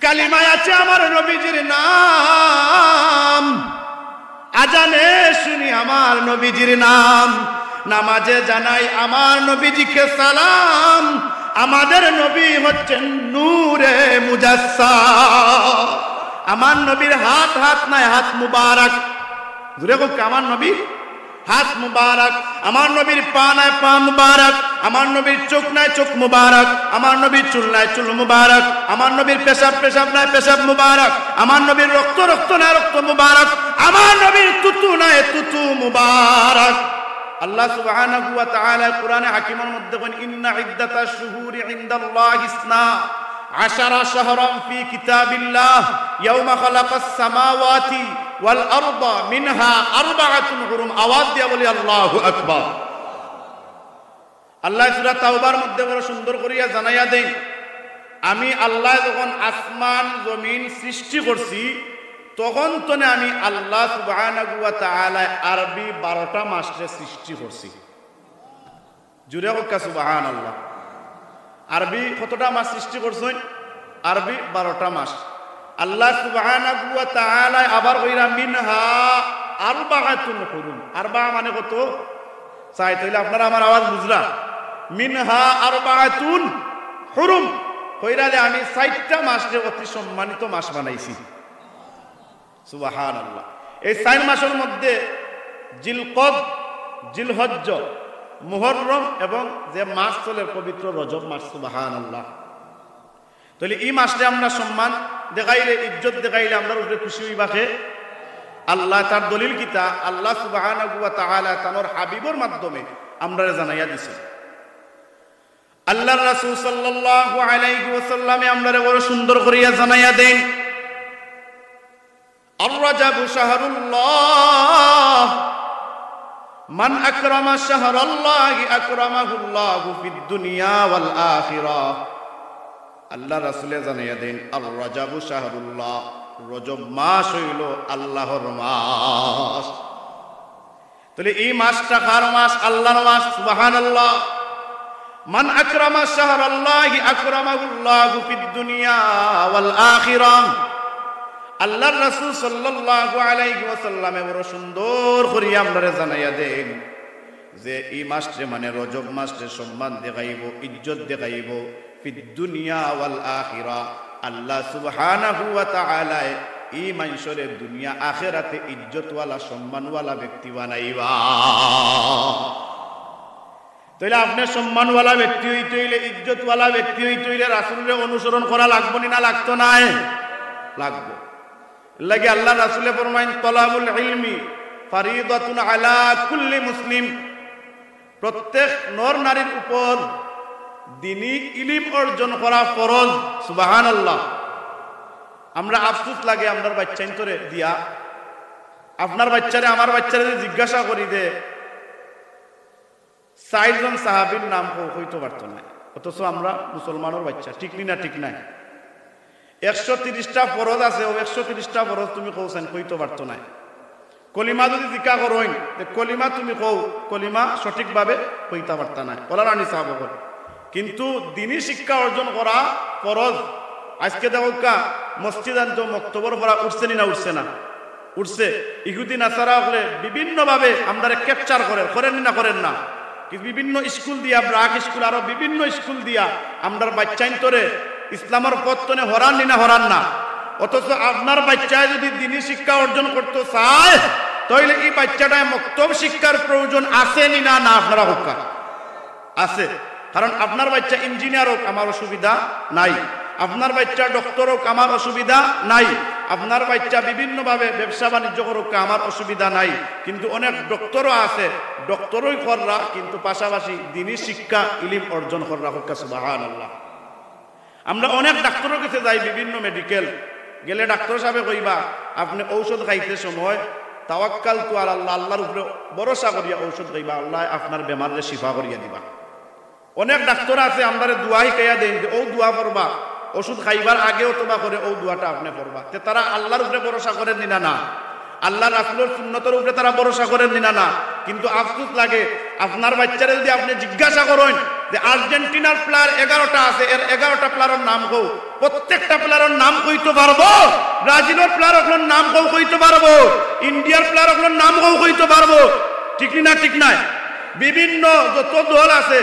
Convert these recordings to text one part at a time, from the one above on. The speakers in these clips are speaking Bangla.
কালিমায় আছে আমার নবীজির নাম, আজানে শুনি আমার নবীজির নাম, নামাজে জানাই আমার নবীজিকে সালাম। আমাদের নবী হচ্ছেন নূরে মুজাসসাম। আমার নবীর হাত নাই, হাত মুবারক। জুড়ে হোক আমার নবীর হাত মুবারক, আমার নবীর পা নাই, পা মুবারক, আমার নবীর চোখ নাই, চোখ মুবারক, আমার নবীর চুল নাই, চুল মুবারক, আমার নবীর পেশাব নাই, পেশাব মুবারক, আমার নবীর রক্ত নাই, রক্ত মুবারক, আমার নবীর তুতু নাই, তুতু মুবারক। আল্লাহ সুবহানাহু ওয়া তাআলা কোরআনে হাকিমের মধ্যে বলেন, ইন্না ইদ্দাতাশ শুহুরি ইনদাল্লাহি ইসনা আশারা শাহরান ফি কিতাবিল্লাহ ইয়াওমা খালাকাস সামাওয়াতি ওয়াল আরদা মিনহা আরবাআতুন হুরুম। আওয়াজ দিয়ে বলি আল্লাহু আকবার। আল্লাহ সূরা তাওবার মধ্যে বড় সুন্দর করিয়া জানাইয়া দেন, আমি আল্লাহ যখন আসমান জমিন সৃষ্টি করছি তখন তো আমি আল্লাহ সুবহানাহু ওয়া তাআলা আরবি 12টা মাসে সৃষ্টি করছি। জুড়ে হোক সুবহানাল্লাহ। আরবি কতটা মাস সৃষ্টি করছেন? আরবি 12টা মাস। আল্লাহ সুবহানাহু ওয়া তাআলা আবার কইরা মিনহা আরবাআতুন হুরুম। আরবা মানে কত? চাই তাইলে আপনারা আমার আওয়াজ বুঝরা। মিনহা আরবাআতুন হুরুম কইরা যে আমি 4টা মাসকে অতি সম্মানিত মাস বানাইছি। সুবহানাল্লাহ। এই 4 মাসের মধ্যে জিলকদ, জিলহজ্জ, মুহররম এবং যে মাস চলে পবিত্র রজব মাস। সুবহানাল্লাহ। তাহলে এই মাসে আমরা সম্মান দেখাইলে, ইজ্জত দেখাইলে আমরা উপরে খুশি হইবাকে আল্লাহ তার দলিল কিতা আল্লাহ সুবহানাহু ওয়া তাআলা তার হাবিবের মাধ্যমে আমরা জানাইয়া দিছে। আল্লাহর রাসূল সাল্লাল্লাহু আলাইহি ওয়াসাল্লামে আমরা বড় সুন্দর করিয়া জানাইয়া দেন, আর-রাজাবু শাহরুল্লাহ মান আকরামা শাহরাল্লাহি আকরামাহুল্লাহু ফিদ দুনিয়া ওয়াল আখিরাহ। আল্লাহ রাসূলে জানাইয়া দেন, আর-রাজাবু শাহরুল্লাহ, রজব মাস হইল আল্লাহর মাস। তাহলে এই মাসটা কার মাস? আল্লাহর মাস। সুবহানাল্লাহ। মান আকরামা শাহরাল্লাহি আকরামাহুল্লাহু ফিদ দুনিয়া ওয়াল আখিরাহ। আল্লাহর রাসূল সাল্লাল্লাহু আলাইহি ওয়াসাল্লামে বড় সুন্দর করিয়া আমরা জানাইয়া দেন যে এই মাসে মানে রজব মাসে সম্মান দেখাইব, ইজ্জত দেখাইব ফিদ দুনিয়া ওয়াল আখিরাহ। আল্লাহ সুবহানাহু ওয়া তাআলা এই মানুষের দুনিয়া আখিরাতে ইজ্জতওয়ালা সম্মানওয়ালা ব্যক্তি বানাইবা। তাইলে আপনি সম্মানওয়ালা ব্যক্তি হইতে হইলে, ইজ্জতওয়ালা ব্যক্তি হইতে হইলে রাসূলের অনুসরণ করা লাগবে না? লাগতো না? লাগবে। লাগে আল্লাহ রাসূলে ফরমাইন, তলাবুল ইলমি ফারিদাতুন আলা কুল্লি মুসলিম। প্রত্যেক নর নারীর উপর দ্বীনি ইলম অর্জন করা ফরজ। সুবহানাল্লাহ। আমরা আফসোস লাগে আপনার বাচ্চা ইন্তরে দিয়া, আপনার বাচ্চারে আমার বাচ্চারে জিজ্ঞাসা করি দে 4 জন সাহাবীর নাম হইতে পারত না, অথচ আমরা মুসলমানের বাচ্চা। ঠিক না? ঠিক নাই? 130টা ফরজ আছে, ও 130টা ফরজ তুমি কৌছেন কইতে পারত না। কলিমা যদি জিজ্ঞা করইন কলিমা তুমি কও, কলিমা সঠিকভাবে কইতে পারত না, বলার আনি সাহাব। কিন্তু দ্বীনি শিক্ষা অর্জন করা ফরজ। আজকে দেখো মসজিদ আনতো মক্তবর পড়া উঠছে না? উঠছে না? উঠছে। ইহুদি নাসারা হলে বিভিন্নভাবে আমরা ক্যাপচার করেন না? করেন না? বিভিন্ন স্কুল দিয়া, ব্রাক স্কুল আরো বিভিন্ন স্কুল দিয়া আমরা বাচ্চাইন্তরে ইসলামের পত্তনে হরান না? হরান না? অথচ আপনার বাচ্চায় যদি দ্বীনি শিক্ষা অর্জন করতে চায় তাহলে এই বাচ্চাটায় মক্তব শিক্ষার প্রয়োজন আছে না? না? আপনারা হোকা আছে। কারণ আপনার বাচ্চা ইঞ্জিনিয়ার হোক আমার অসুবিধা নাই, আপনার বাচ্চা ডক্টর হোক আমার অসুবিধা নাই, আপনার বাচ্চা বিভিন্নভাবে ব্যবসা বাণিজ্য করুক আমার অসুবিধা নাই। কিন্তু অনেক ডক্টরও আছে, ডক্টরই কররা কিন্তু পাশাপাশি দ্বীনি শিক্ষা ইলম অর্জন কররা হোক। সুবহানাল্লাহ। আমরা অনেক ডাক্তারের কাছে যাই, বিভিন্ন মেডিকেল গেলে ডাক্তার সাহেব কইবা আপনি ঔষধ খাইতে সময় তাওয়াক্কাল তু আল্লাহ, আল্লাহর উপরে ভরসা করিয়া ঔষধ খাইবা, আল্লাহ আপনার বেমারে শিফা করিয়া দিবা। অনেক ডাক্তার আছে আমরা দোয়া শিখাইয়া দেন যে ও দোয়া করবা, ওষুধ খাইবার আগেও তোমা করে ও দোয়াটা আপনি করবা। তে তারা আল্লাহর উপরে ভরসা করেন না? না। আল্লাহ রাসূলের সুন্নতের উপরে তারা ভরসা করেন না। কিন্তু আফসোস লাগে, আপনার বাচ্চারা যদি আপনি জিজ্ঞাসা করেন যে আর্জেন্টিনার প্লেয়ার 11টা আছে, এর 11টা প্লেয়ারের নাম কও, প্রত্যেকটা প্লেয়ারের নাম কইতে পারবো। ব্রাজিলের প্লেয়ারের নাম কইতে পারবো, ইন্ডিয়ার প্লেয়ারের নাম কইতে পারবো। ঠিক না? ঠিক নাই? বিভিন্ন যত দল আছে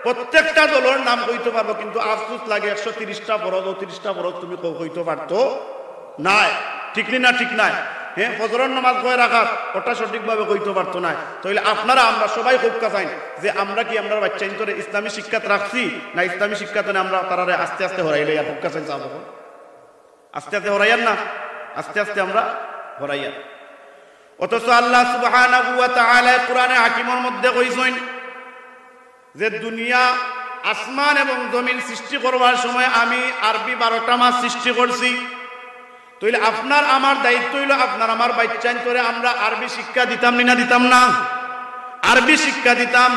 প্রত্যেকটা দলের নাম কইতে পারবো, কিন্তু আফসোস লাগে 130টা ফরজ 30টা ফরজ তুমি কইতে পারতো নাই। ঠিক না? ঠিক নাই? হ্যাঁ, ফজরের নামাজ কয় রাকাত ওটা সঠিকভাবে কইতে পারতো না। তাহলে আপনারা আমরা সবাই খুব কাছাই যে আমরা কি আমরা বাচ্চা ইন্তরে ইসলামী শিক্ষাত রাখছি না ইসলামী শিক্ষাতে আমরা তারারে আস্তে আস্তে হরাইলে আর খুব কাছাই যাবো। আস্তে আস্তে হরাইয়ার না, আস্তে আস্তে আমরা হরাইয়ার। অথচ আল্লাহ সুবহানাহু ওয়া তাআলা কোরআনে হাকিমের মধ্যে কইছেন যে দুনিয়া আসমান এবং জমিন সৃষ্টি করবার সময় আমি আরবি 12টা মাস সৃষ্টি করছি। তাইলে আপনার আমার দায়িত্ব হইল আপনার আমার বাচ্চাইন করে আমরা আরবি শিক্ষা দিতাম না দিতাম না? আরবি শিক্ষা দিতাম।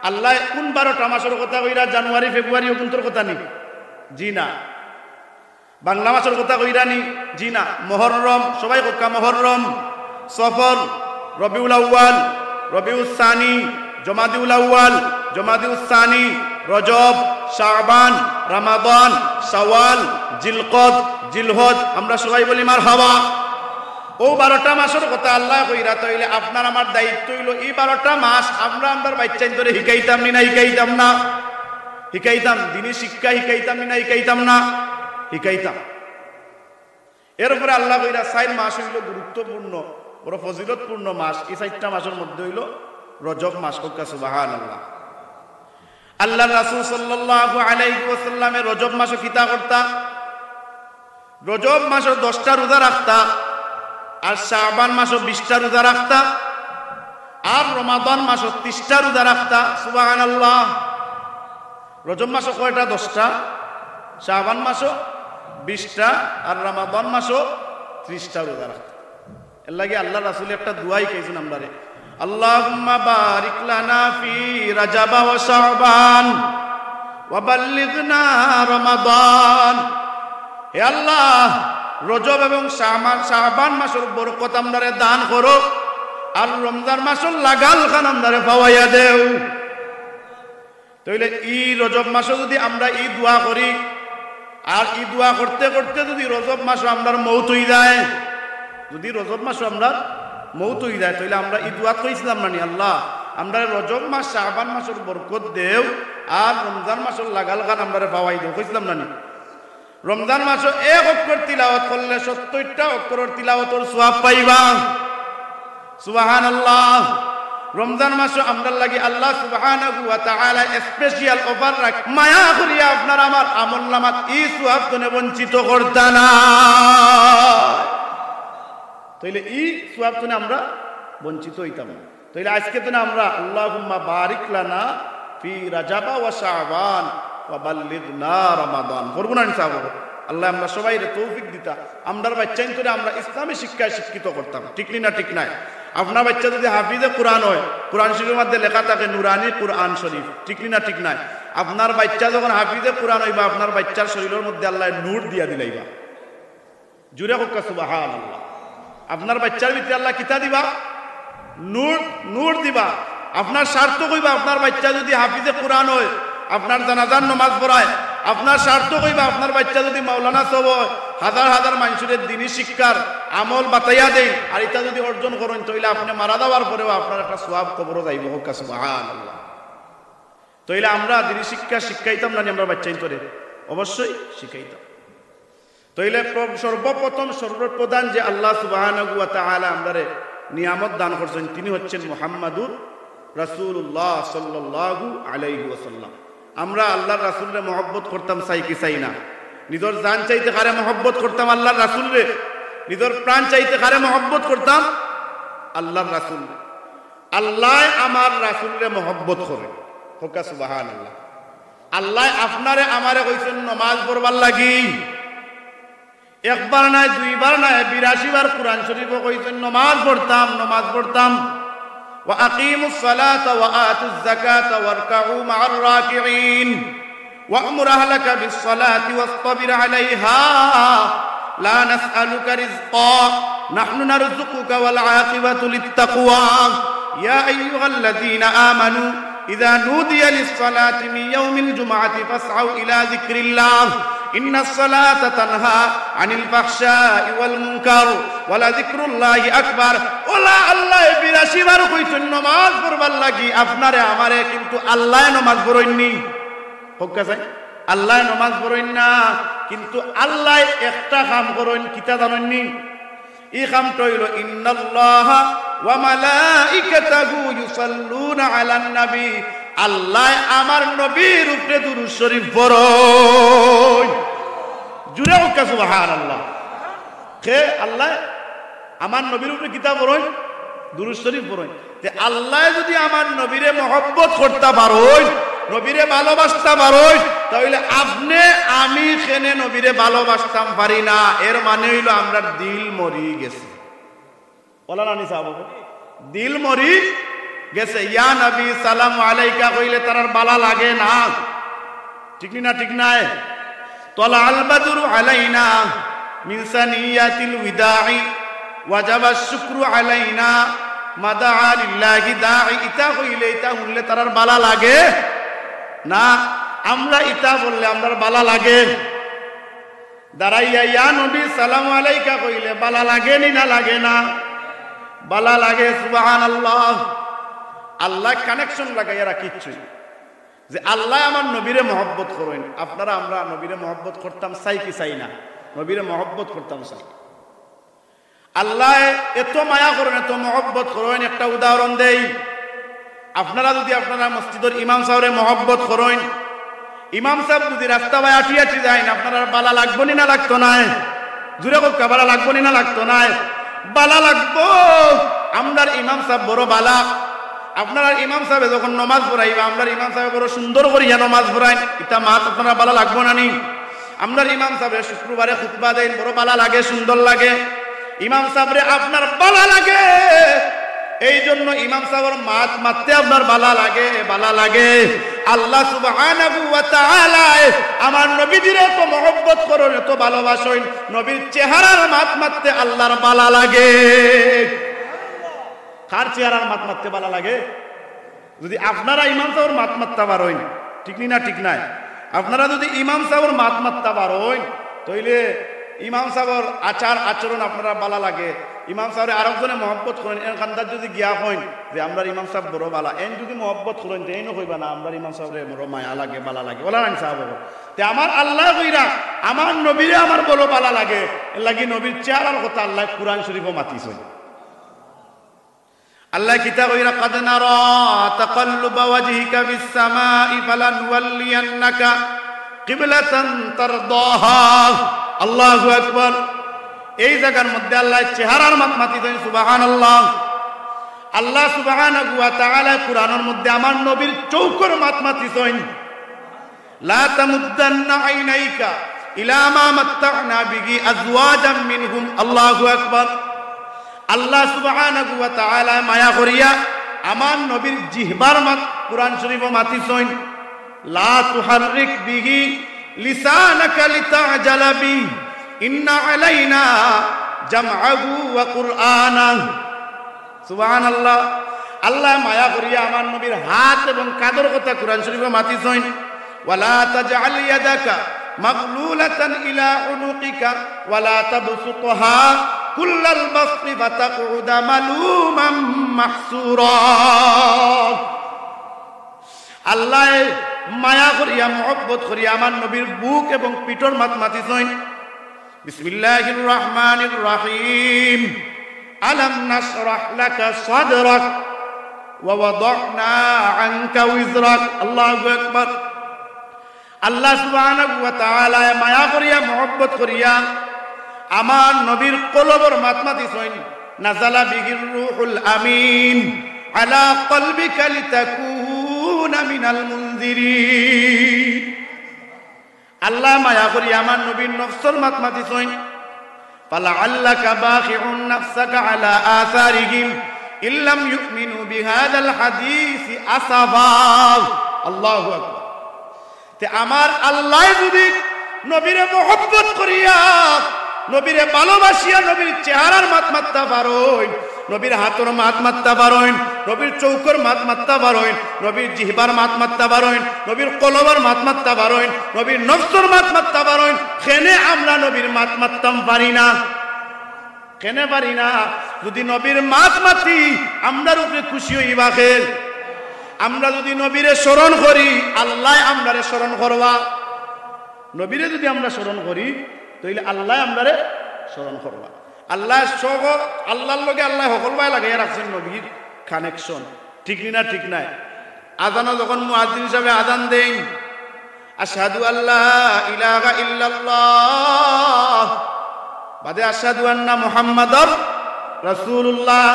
আল্লাহ কোন 12টা মাসের কথা কইরা? জানুয়ারি ফেব্রুয়ারি ওগুন্তর কথা নি? জি না। বাংলা মাসের কথা কইরা নি? জি না। মুহররম, সবাই কোকা মুহররম, সফর, রবিউল আউয়াল, রবিউল সানি, জমাদিউল আউয়াল, জমাদিউল সানি, রজব, শাবান, রমাদান, শাওয়াল, জিলকদ, জিলহজ, আমরা সবাই বলি মারহাবা। ও 12টা মাসের কথা আল্লাহ কইরা। তাইলে আপনার আমার দায়িত্ব হইল এই 12টা মাস আমরা আমার বাচ্চাইন ধরে শিখাইতাম না শিখাইতাম না? শিখাইতাম। দিনী শিক্ষা শিখাইতাম না শিখাইতাম না? শিখাইতাম। এরপরে আল্লাহ কইরা 4 মাস হইল গুরুত্বপূর্ণ, বড় ফজিলতপূর্ণ মাস। এই 4টা মাসের মধ্যে হইল রজব মাস। সুবহানাল্লাহ। আল্লাহ রাসূল সাল্লাল্লাহু আলাইহি ওয়াসাল্লামে রজব মাসে কিতা করতা? রজব মাসে 10টা রোজা রাখতা, আর শাবান মাসে 20টা রোজা রাখতা, আর রমাদান মাসে 30টা রোজা রাখতা। সুবহানাল্লাহ। রজব মাসে কয়টা? 10টা, শাবান মাসে 20টা, আর রমাদান মাসে 30টা রোজা রাখতা। এর লাগে আল্লাহ রাসূল একটা দোয়াই কইছেন আমরারে, আল্লাহুম্মা বারিক লানা ফি রাজাব ওয়া শাবান ওয়া বাল্লিগনা রমাদান। হে আল্লাহ, রজব এবং শাবান মাসের বরকত আমরারে দান করো, আর রমজান মাসের লাগাল খান আমরারে পাওয়াইয়া দেও। তাইলে এই রজব মাসে যদি আমরা এই দোয়া করি, আর এই দোয়া করতে করতে যদি রজব মাসে আমরার মৌত হয়ে যায়, যদি রজব মাসে আমরা মৌত হয়ে যায়, তাহলে আমরা এই দোয়া কইছিলাম না নি? আল্লাহ আমরা রজব মাস শাবান মাসের বরকত দেও, আর রমজান মাসের লাগাল খান আমরারে পাওয়াই দেও, কইছিলাম না নি? রমজান মাসে 1 অক্ষর তিলাওয়াত করলে 70টা অক্ষরের তিলাওয়াতের সওয়াব পাইবা। সুবহানাল্লাহ। রমজান মাসে আমরার লাগি আল্লাহ সুবহানাহু ওয়া তাআলা স্পেশাল অফার রাখ, মায়া করিয়া আপনার আমার আমলনামাত এই সওয়াব থেকে বঞ্চিত করতা না। তাইলে এই সওয়াব থেকে আমরা বঞ্চিত হইতাম না। তাইলে আজকে তো আমরা আল্লাহুম্মা বারিক লানা ফি রাজাব ওয়া শাবান ওয়া বাল্লিগনা রমাদান করব না ইনশাআল্লাহ। আল্লাহ আমরা সবাই তৌফিক দিতা, আমরার বাচ্চাইন করে আমরা ইসলামী শিক্ষায় শিক্ষিত করতাম। ঠিক না? ঠিক নাই? আপনার বাচ্চা যদি হাফিজে কোরআন হয়, কোরআন শরীফের মধ্যে লেখা থাকে নুরানি কোরআন শরীফ। ঠিক না? ঠিক নাই? আপনার বাচ্চা যখন হাফিজে কোরআন হইবা, আপনার বাচ্চার শরীরের মধ্যে আল্লাহ নূর দিয়া দিলাইবা। জুড়ে হোক সুবহানাল্লাহ। আপনার বাচ্চার ভিতরে আল্লাহ কিতা দিবা? নূর, নূর দিবা। আপনার স্বার্থ কইবা, আপনার বাচ্চা যদি হাফিজে কোরআন হয়, আপনার জানাজার নামাজ পড়ায়, আপনার স্বার্থ কইবা আপনার বাচ্চা যদি মাওলানা সব হয়, হাজার হাজার মানুষের দিনী শিক্ষার আমল বাতাইয়া দেয়, আর এটা যদি অর্জন করেন, তাইলে আপনি মারা যাওয়ার পরেও আপনার একটা সওয়াব কবরও যাইব। হোক সুবহানাল্লাহ। তাইলে আমরা দিনী শিক্ষা শিখাইতাম না আমরা বাচ্চাইন করে? অবশ্যই শিখাইতাম। তাইলে সর্বপ্রথম সর্বপ্রধান যে আল্লাহ সুবহানাহু ওয়া তাআলা আমরারে নিয়ামত দান করছেন, তিনি হচ্ছেন মুহাম্মাদুর রাসূলুল্লাহ সাল্লাল্লাহু আলাইহি ওয়াসাল্লাম। আমরা আল্লাহর রাসূলরে মহব্বত করতাম, চাই কি চাই না? নিজের জান চাইতে কারে মহব্বত করতাম? আল্লাহর রাসূলরে। নিজের প্রাণ চাইতে কারে মহব্বত করতাম? আল্লাহর রাসূলরে। আল্লাহ আমার রাসূলরে মহব্বত করে। হোক সুবহানাল্লাহ। আল্লাহ আপনারে আমারে কইছেন নামাজ পড়বার লাগি। একবার নাই, দুইবার নাই, 82 বার কোরআন শরীফে কইছেন নামাজ পড়তাম, নামাজ পড়তাম। وأقيموا الصلاة وآتوا الزكاة واركعوا مع الراكعين وأمر أهلك بالصلاة واصطبر عليها لا نسألك رزقا নাহনু নারযুকুকা ওয়াল আকিবাতু লিত্তাকওয়া ইয়া আইয়ুহাল্লাযীনা আমানু ইযা নুদিয়া লিস-সালাতি মিন ইয়াউমিল জুমআতি ফাসআউ ইলা যিকরিল্লাহ ইন্নাস সালাতা তানহা আনিল ফাহশাই ওয়াল মুনকার ওয়ালা যিকরুল্লাহি আকবার। ওলা আল্লাহ 82 বার কইছেন নামাজ পড়বার লাগি আপনারে আমারে, কিন্তু আল্লাহ নামাজ পড়েননি। হোক্কা যায় আল্লাহ নামাজ পড়েন না, কিন্তু আল্লাহ একটা কাম করেন, কিতা জানেননি? এই কামটা হইল ইন্নাল্লাহা ওয়া মালাইকাতাহু ইউসাল্লুনা আলান নবী, আল্লাহ আমার নবীর উপরে দুরূদ শরীফ পড়েন। জুড়ে হোক্কা সুবহানাল্লাহ। কে আল্লাহ আমার নবীর উপরে কিতা পড়েন? দুরূদ শরীফ পড়েন। তে আল্লাহ যদি আমার নবীরে মহব্বত করতে পারেন, নবীরে ভালোবাসতে পারেন, তাহলে আপনি আমি কেনে নবীরে ভালোবাসতাম পারি না? এর মানে হইল আমরা দিল মরি গেছে। বলা না নিসা বাবু, দিল মরি গেছে। ইয়া নবী সালাম আলাইকা কইলে তার বালা লাগে না, ঠিক না? ঠিক নাই? তলা আল বাদরু আলাইনা মিন সানিয়াতিল উদাই ওয়াজাবা শুকরু আলাইনা মাদা লিল্লাহি দাঈ, ইতা কইলে ইতা শুনলে তার বালা লাগে না? আমরা ইতা বললে আমরা বালা লাগে? দাঁড়াইয়া ইয়া নবী সালাম আলাইকা কইলে বালা লাগে নি না লাগে না? বালা লাগে। সুবহানাল্লাহ। আল্লাহ কানেকশন লাগাইয়া রাখিচ্ছি যে আল্লাহ আমার নবীরে মহব্বত করেন। আপনারা আমরা নবীরে মহব্বত করতাম চাই কি চাই না? নবীরে মহব্বত করতাম চাই। আল্লাহ এত মায়া করেন, এত মহব্বত করেন। একটা উদাহরণ দেই, আপনারা যদি আপনারা মসজিদের ইমাম সাহেবের মহব্বত করেন, ইমাম সাহেব যদি রাস্তা বাই আটি আটি যায় না, আপনার বালা লাগবো নি না লাগতো না? জুড়ে কোকা বালা লাগবো নি না লাগতো না? বালা লাগবো। আমরার ইমাম সাহেব বড় বালা। আপনারা ইমাম সাহেব যখন নমাজ পড়াইবা, আমরা ইমাম সাহেব বড় সুন্দর করিয়া নমাজ পড়াইন, এটা মাত আপনারা বালা লাগবো না নি? আমরা ইমাম সাহেবের শুক্রবারে খুতবা দেন, বড় বালা লাগে, সুন্দর লাগে। ইমাম সাহেবরে আপনার বালা লাগে, এই জন্য ইমাম সাহেবের মাত মারতে আপনার বালা লাগে, বালা লাগে। আল্লাহ সুবহানাহু ওয়া তাআলা আমার নবীজিরে তো মহব্বত করেন, এত ভালোবাসেন, নবীর চেহারার মাত মারতে আল্লাহর বালা লাগে। কার চেহারার মাত মারতে বালা লাগে? যদি আপনারা ইমাম সাহেবের মাত মারতে পারেন, ঠিক না? ঠিক নাই? আপনারা যদি ইমাম সাহেবের মাত মারতে পারেন, তাইলে ইমাম সাহেবের আচার আচরণ আপনারা বালা লাগে। ইমাম সাহেব আরেকজনে মহব্বত করেন, এর কান্দার যদি গিয়া হইন যে আমরা ইমাম সাহেব বড় বালা, এন যদি মহব্বত করেন তো এইনো কইবা না আমরা ইমাম সাহেবের বড় মায়া লাগে, বালা লাগে। বলা না সাহেব তে আমার আল্লাহ কইরা আমার নবীরে আমার বড় বালা লাগে, এর লাগি নবীর চেহারার কথা আল্লাহ কুরআন শরীফও মাতিছে। আল্লাহ কিতাব কইরা কাদ নারা তাকাল্লুবা ওয়াজহিকা ফিস সামাই ফালানওয়াল্লিয়ান্নাকা কিবলাতান তারদাহা। আল্লাহু আকবার। এই জায়গার মধ্যে আল্লাহ চেহারার মাত মাতিছেন। সুবহানাল্লাহ। আল্লাহ সুবহানাহু ওয়া তাআলা কুরআনের মধ্যে আমার নবীর চৌকর মাত মাতিছেন। লা তামুদ্দান্না আইনাইকা ইলা মা মাত্তা'না বিহি আজওয়াজাম মিনহুম। আল্লাহু আকবার। আল্লাহ সুবহানাহু ওয়া তাআলা মায়া করিয়া আমার নবীর জিহবার মাত কুরআন শরীফে মাতিছেন। লা তুহাররিক বিহি লিসানাকা লিতা'জালা বিহি ইন্না আলাইনা জামআহু ওয়া কুরআনাহু। সুবহানাল্লাহ। আল্লাহ মায়া করিয়া আমার নবীর হাত এবং কাঁধের কথা কুরআন শরীফে মাতিছেন। ওয়ালা তাজআল ইয়াদাকা মাগলুলাতান ইলা উনুকিকা ওয়ালা তাবসুতহা কুল্লাল বাসতি ফাতাকুদা মালুমান মাহসুরা। আল্লাহ মায়া করিয়া মহব্বত করিয়া আমার নবীর বুক এবং পিঠর মাত মাতিছেন। বিসমিল্লাহির রহমানির রহিম। আলাম নাশরাহ লাকা সাদরাক ওয়া ওয়াদা'না আনকা উযরাক। আল্লাহু আকবার। আল্লাহ সুবহানাহু ওয়া তাআলা মায়া করিয়া মহব্বত করিয়া আমার নবীর কলবর মাত মাতিছেন। নাযালা বিহির রূহুল আমিন আলা কলবিকা লিতাকুনা মিনাল মুনজিরিন। আল্লাহ মায়া করি আমার নবীর নফসর মাত মাতিছেন। ফালাআল্লাকা বাখিউন নাফসাকা আলা আসারিহিম ইল্লাম ইউমিনু বিহাদাল হাদিসি আসাফা। আল্লাহু আকবার। তে আমার আল্লাহ যদি নবীরে মহব্বত করিয়া নবীরে ভালোবাসিয়া নবীর চেহারার মাত মাত্তা পারোই, নবীর হাতর মাত মাত্তা পারোইন, নবীর চৌকর মাত মাত্তা পারোইন, নবীর জিহবার মাত মাত্তা পারোইন, নবীর কলবার মাত মাত্তা পারোইন, নবীর নফসর মাত মাত্তা পারোইন। কেনে আমরা নবীর মাত মাত্তাম পারি না? কেনে পারি না? যদি নবীর মাত মাতি আমরার উপরে খুশি হইবা খেল। আমরা যদি নবীরে স্মরণ করি আল্লাহ আমরারে স্মরণ করবা। নবীরে যদি আমরা স্মরণ করি তাহলে আল্লাহ আমরারে স্মরণ করবা। আল্লাহ আল্লাহর লগে আল্লাহ সকল ভাই লাগাইয়া রাখছেন নবীর কানেকশন। ঠিক না? ঠিক নাই? আজানও যখন মুয়াজ্জিন হিসাবে আজান দেন, আশহাদু আল্লা ইলাহা ইল্লাল্লাহ বাদে আশহাদু আন্না মুহাম্মাদুর রাসূলুল্লাহ,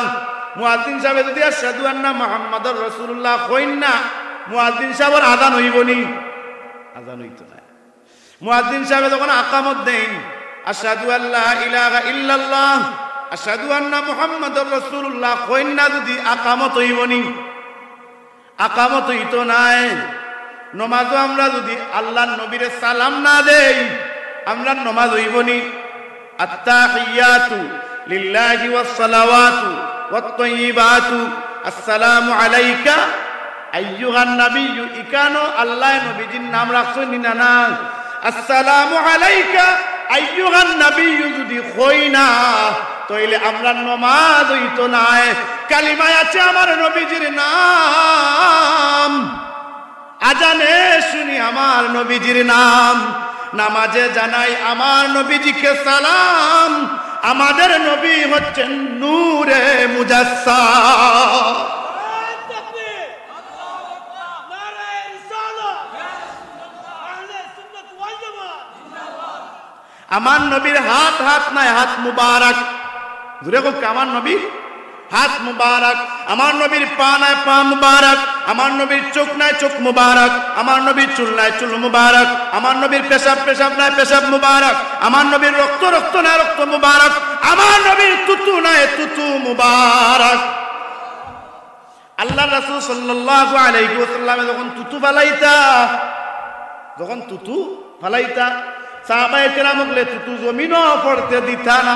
মুয়াজ্জিন সাহেব যদি আশহাদু আন্না মুহাম্মাদুর রাসূলুল্লাহ কইন না, মুয়াজ্জিন সাহেবের আযান হইব নি? আযান হইতো না। মুয়াজ্জিন সাহেব যখন আকামত দেন, আশহাদু আল্লা ইলাহা ইল্লাল্লাহ আশহাদু আন্না মুহাম্মাদুর রাসূলুল্লাহ কইন না, যদি আকামত হইব নি? আকামত হইতো নাই। নমাজও আমরা যদি আল্লাহর নবীরে সালাম না দেই আমরা নমাজ হইব নি? আত্তাহিয়াতু লিল্লাহি ওয়াস সালাওয়াতু ওয়াত তাইয়্যিবাতু আসসালামু আলাইকা আইয়ুহান নাবিয়্যু। ইকানো আল্লাহ নবীজির নাম রাখছেন না? না। আসসালামু আলাইকা আইয়ুহান নাবিয়্যু যদি কই না তাইলে আমরা নামাজ হইতো না। কালিমায় আছে আমার নবীজির নাম, আজানে শুনি আমার নবীজির নাম, নামাজে জানাই আমার নবীজিকে সালাম। আমাদের নবী হচ্ছেন নূরে মুজাসসাম। আমার নবীর হাত হাত নাই, হাত মুবারক। জুড়ে হোক আমার নবীর হাত মুবারক। আমার নবীর পা নাই, পা মুবারক। আমার নবীর চোখ নাই, চোখ মুবারক। আমার নবীর চুল নাই, চুল মুবারক। আমার নবীর পেশাব পেশাব নাই, পেশাব মুবারক। আমার নবীর রক্ত রক্ত নাই, রক্ত মুবারক। আমার নবীর তুতু নাই, তুতু মুবারক। আল্লাহ রাসূল সাল্লাল্লাহু আলাইহি ওয়াসাল্লাম যখন তুতু ফালাইতা সাহাবায়ে কেরাম বলে তুতু জমিনও পড়তে দিতা না।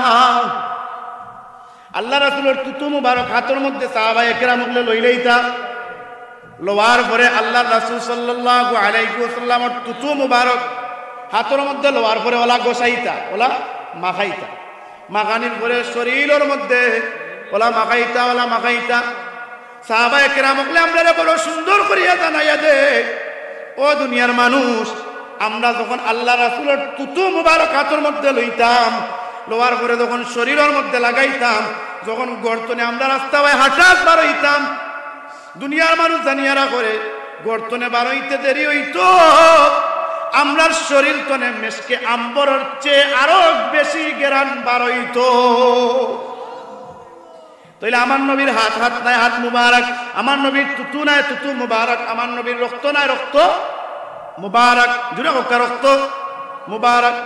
আল্লাহ রাসূলের তুতু মুবারক হাতের মধ্যে সাহাবায়ে কেরাম বলে লইলেইতা। লোয়ার পরে আল্লাহ রাসূল সাল্লাল্লাহু আলাইহি ওয়াসাল্লামের তুতু মুবারক হাতের মধ্যে লোয়ার পরে ওলা গোসাইতা, ওলা মাখাইতা। মাখানির পরে শরীরের মধ্যে ওলা মাখাইতা। সাহাবায়ে কেরাম বলে আমরা বড় সুন্দর করিয়া জানাইয়া দে ও দুনিয়ার মানুষ, আমরা যখন আল্লাহ রাসূলের তুতু মুবারক হাতের মধ্যে লইতাম, লোয়ার পরে যখন শরীরের মধ্যে লাগাইতাম, যখন গর্তনে আমরা রাস্তায় হাঁটাত বার হইতাম, দুনিয়ার মানুষ জানিয়ারা করে গর্তনে বার হইতে দেরি হইতো, আমরার শরীর তনে মেশকে আম্বরের চেয়ে আরো বেশি গেরান বার হইতো। তাইলে আমার নবীর হাত হাত নাই, হাত মুবারক। আমার নবীর তুতু নাই, তুতু মুবারক। আমার নবীর রক্ত নাই, রক্ত মুবারক। জুড়ে হোক রক্ত মুবারক।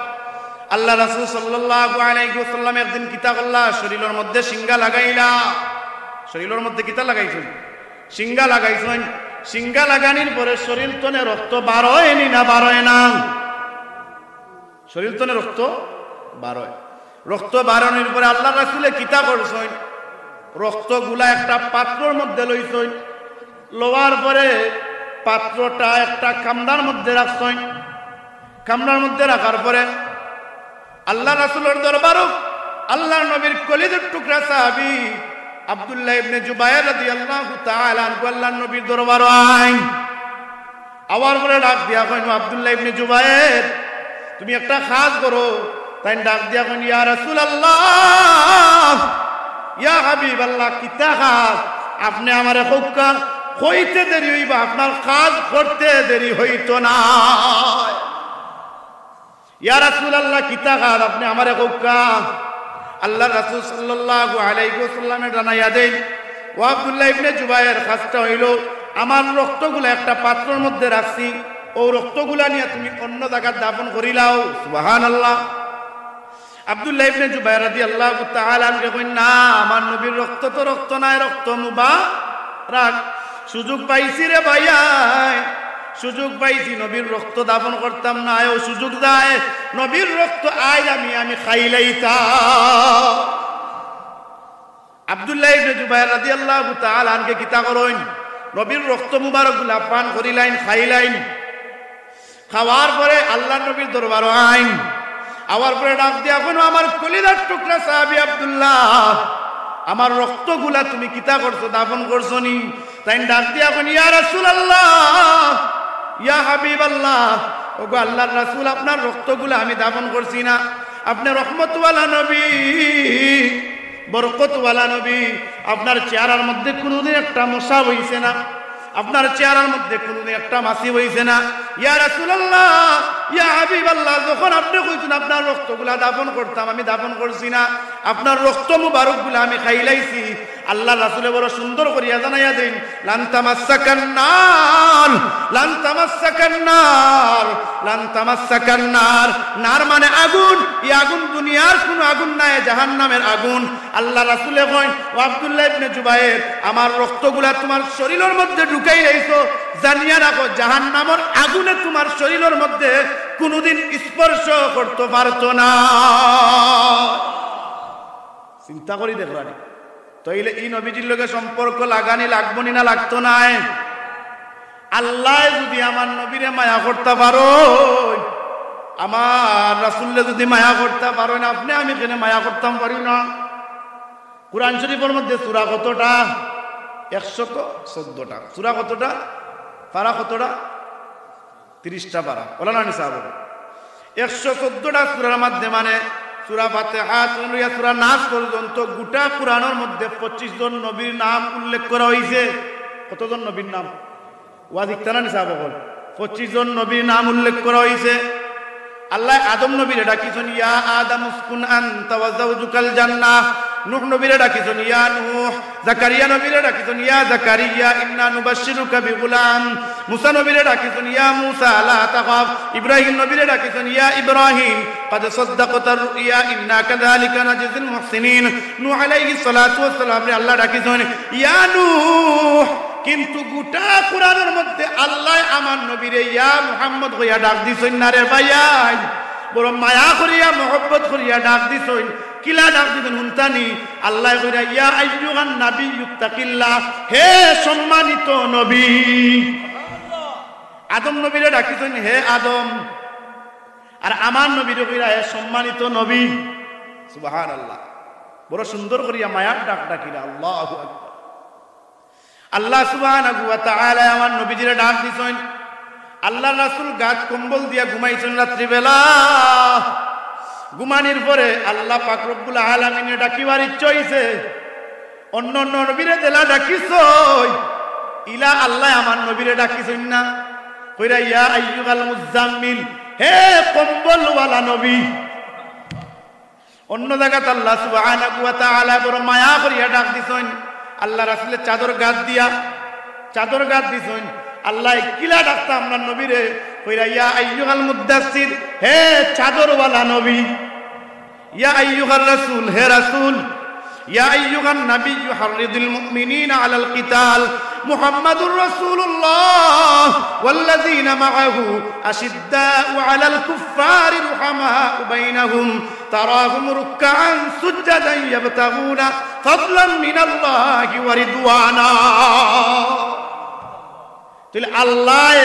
আল্লাহ রাসূল সাল্লাল্লাহু আলাইহি ওয়াসাল্লাম একদিন কিতা করলা, শরীরের মধ্যে সিঙ্গা লাগাইলা। শরীরের মধ্যে কিতা লাগাইছেন? সিঙ্গা লাগাইছেন। সিঙ্গা লাগানির পরে শরীর তনে রক্ত বার হয়নি না বার হয় না? শরীর তনে রক্ত বার হয়। রক্ত বাড়ানোর পরে আল্লাহ রাসূলে কিতা করছেন? রক্তগুলা একটা পাত্রের মধ্যে লইছেন। লোয়ার পরে পাত্রটা একটা কামড়ার মধ্যে রাখছেন। কামড়ার মধ্যে রাখার পরে আল্লাহ রাসূলের দরবারও আল্লাহর নবীর কলিজার টুকরা সাহাবী আব্দুল্লাহ ইবনে জুবায়ের রাদিয়াল্লাহু তাআলা আনহু আল্লাহর নবীর দরবারও আইন। আওয়ার পরে ডাক দিয়া কইন, আব্দুল্লাহ ইবনে জুবায়ের তুমি একটা কাজ করো। তাই ডাক দিয়া কইন, ইয়া রাসূলুল্লাহ, ইয়া হাবিবাল্লাহ, কিতা কাজ? আপনি আমারে হুক্কা কইতে দেরি হইবা, আপনার কাজ করতে দেরি হইতো না। ইয়া রাসূলুল্লাহ, কিতা কাজ? আপনি আমারে হুক্কা। আল্লাহ রাসূল সাল্লাল্লাহু আলাইহি ওয়াসাল্লামে জানাইয়া দেন, ও আব্দুল্লাহ ইবনে জুবায়ের, কাজটা হইল আমার রক্তগুলা একটা পাত্রের মধ্যে রাখছি, ও রক্তগুলা নিয়ে তুমি অন্য জায়গায় দাফন করিলাও। সুবহানাল্লাহ। আব্দুল্লাহ ইবনে জুবায়ের রাদিয়াল্লাহু তাআলা আনহু কইন, না, আমার নবীর রক্ত তো রক্ত নাই, রক্ত মুবারক। সুযোগ পাইছি রে ভাইয়া, সুযোগ পাইছি নবীর রক্ত দাফন করতাম না, আয়ও সুযোগ দেয় নবীর রক্ত আয় আমি খাইলাইতাম। আব্দুল্লাহ ইবনে জুবাইর রাদিয়াল্লাহু তাআলা আনকে কিতা করেন, নবীর রক্ত মুবারক গুলা পান করিলাইন, খাইলাইন। খাওয়ার পরে আল্লাহ নবীর দরবার আইন, আওয়ার পরে ডাক দিয়া কোনো আমার কলিজার টুকরা সাহাবী আব্দুল্লাহ, আমার রক্তগুলা তুমি কিতা করছো, দাফন করছো নি? তাই ডাক দিয়া কোন ইয়া রাসূলুল্লাহ, ইয়া হাবিবাল্লাহ, ওগো আল্লাহর রাসূল, আপনার রক্তগুলা আমি দাফন করছি না। আপনি রহমতওয়ালা নবী, বরকতওয়ালা নবী, আপনার চেহারার মধ্যে কোনোদিন একটা মশা হইছে না, আপনার চেহারার মধ্যে কোনোদিন একটা মাছি হইছে না। ইয়া রাসূলুল্লাহ, ইয়া হাবিবাল্লাহ, যখন আপনি কইছেন আপনার রক্তগুলা দাফন করতাম, আমি দাফন করছি না, আপনার রক্ত মুবারকগুলা আমি খাইলাইছি। আল্লাহ রাসূলে বড় সুন্দর করিয়া জানাইয়া দেন, লান তামাসসাকান নার, লান তামাসসাকান নার, লান তামাসসাকান নার। নার মানে আগুন, এই আগুন দুনিয়ার কোনো আগুন নাই, জাহান্নামের আগুন। আল্লাহ রাসূলে কয়, ও আব্দুল্লাহ ইবনে জুবাইর, আমার রক্তগুলা তোমার শরীরের মধ্যে ঢুকাই রাখছো, জানিয়া রাখো জাহান্নামের আগুনে তোমার শরীরের মধ্যে কোনোদিন স্পর্শ করতে পারতো না। চিন্তা করি দেখলানি তাইলে এই নবীজির লগে সম্পর্ক লাগানি লাগবো না লাগতো না? আল্লাহ যদি আমার নবীরে মায়া করতে পারো, আমার রাসূলকে যদি মায়া করতে পারো না, আপনি আমি কেন মায়া করতাম পারি না? কুরআন শরীফের মধ্যে সূরা কতটা? 114টা। সূরা কতটা? পারা কতটা? 30টা পারা। বলা না নিসাব 114টা সূরার মধ্যে, মানে সূরা ফাতিহা থেকে সূরা নাস পর্যন্ত গোটা কুরআনের মধ্যে 25 জন নবীর নাম উল্লেখ করা হয়েছে। কতজন নবীর নাম? ওয়াজিব তানা নিসাব 25 জন নবীর নাম উল্লেখ করা হয়েছে। আল্লাহ আদম নবীরে ডাকিছেন, ইয়া আদম উসকুন আনতা ওয়া যাওজুকাল জান্নাহ। নূহ নবীরে ডাকিছেন, ইয়া নূহ। জাকারিয়া নবীরে ডাকিছেন, ইয়া জাকারিয়া ইন্না নুবাশশিরুকা বিগুলাম। মুসা নবীরে ডাকিছেন, ইয়া মুসা লা তাখাফ। ইব্রাহিম নবীরে ডাকিছেন, ইয়া ইব্রাহিম قد صدقت الرؤيا إنا كذلك نجزي المحسنين। নূহ আলাইহিস সালাতু ওয়াস সালাম রে আল্লাহ ডাকিছেন, ইয়া নূহ। কিন্তু গোটা কুরআনের মধ্যে আল্লাহ আমার নবীরে ইয়া মুহাম্মদ কইয়া ডাক দিছেন না রে ভাইয়াই, বড় মায়া করিয়া মহব্বত করিয়া ডাক দিছেন। কিলা ডাক দিছেন হুনতানি? আল্লাহ কইরা, ইয়া আইয়ুহান নাবিয়্যু তাকিল্লাহ, হে সম্মানিত নবী। আদম নবীরে ডাকিছেন, হে আদম। আর আমার নবীরে কইরা, হে সম্মানিত নবী। সুবহানাল্লাহ, বড় সুন্দর করিয়া মায়ার ডাক ডাকিরা। আল্লাহু আকবার। আল্লাহ সুবহানাহু ওয়া তাআলা আমার নবীজিরে ডাক দিছেন। আল্লাহ রাসূল গাছ কম্বল দিয়া ঘুমাইছেন রাত্রিবেলা। ঘুমানির পরে আল্লাহ পাক রব্বুল আলামিনে ডাকিবার ইচ্ছা হইছে। অন্য অন্য নবীরে দেলা ডাকিছই, ইলা আল্লাহ আমার নবীরে ডাকিছেন না। কইরা, ইয়া আইয়ুহাল মুজাম্মিল, হে কম্বলওয়ালা নবী। অন্য জায়গাতে আল্লাহ সুবহানাহু ওয়া তাআলা বড় মায়া করিয়া ডাক দিছেন। আল্লাহ রাসূলের চাদর গাদ দিছেন। আল্লাহ কিলা ডাকতা আমরা নবীরে? কইরা, ইয়া আইয়ুহাল মুদ্দাসসির, হে চাদরওয়ালা নবী। ইয়া আইয়ুহার রাসূল, হে রাসূল। ইয়া আইয়ুহান নাবিয়্যু হাররিদিল মুমিনিনা আলাল কিতাল। মুহাম্মাদুর রাসূলুল্লাহ ওয়াল্লাযীনা মাআহু আশিদ্দাউ আলাল কুফফারি রুহামাউ বাইনাহুম তারাহুম রুকআন সুজদান ইয়াবতাগুনা ফাদলান মিনাল্লাহি ওয়া রিদওয়ানা। তাহলে আল্লাহ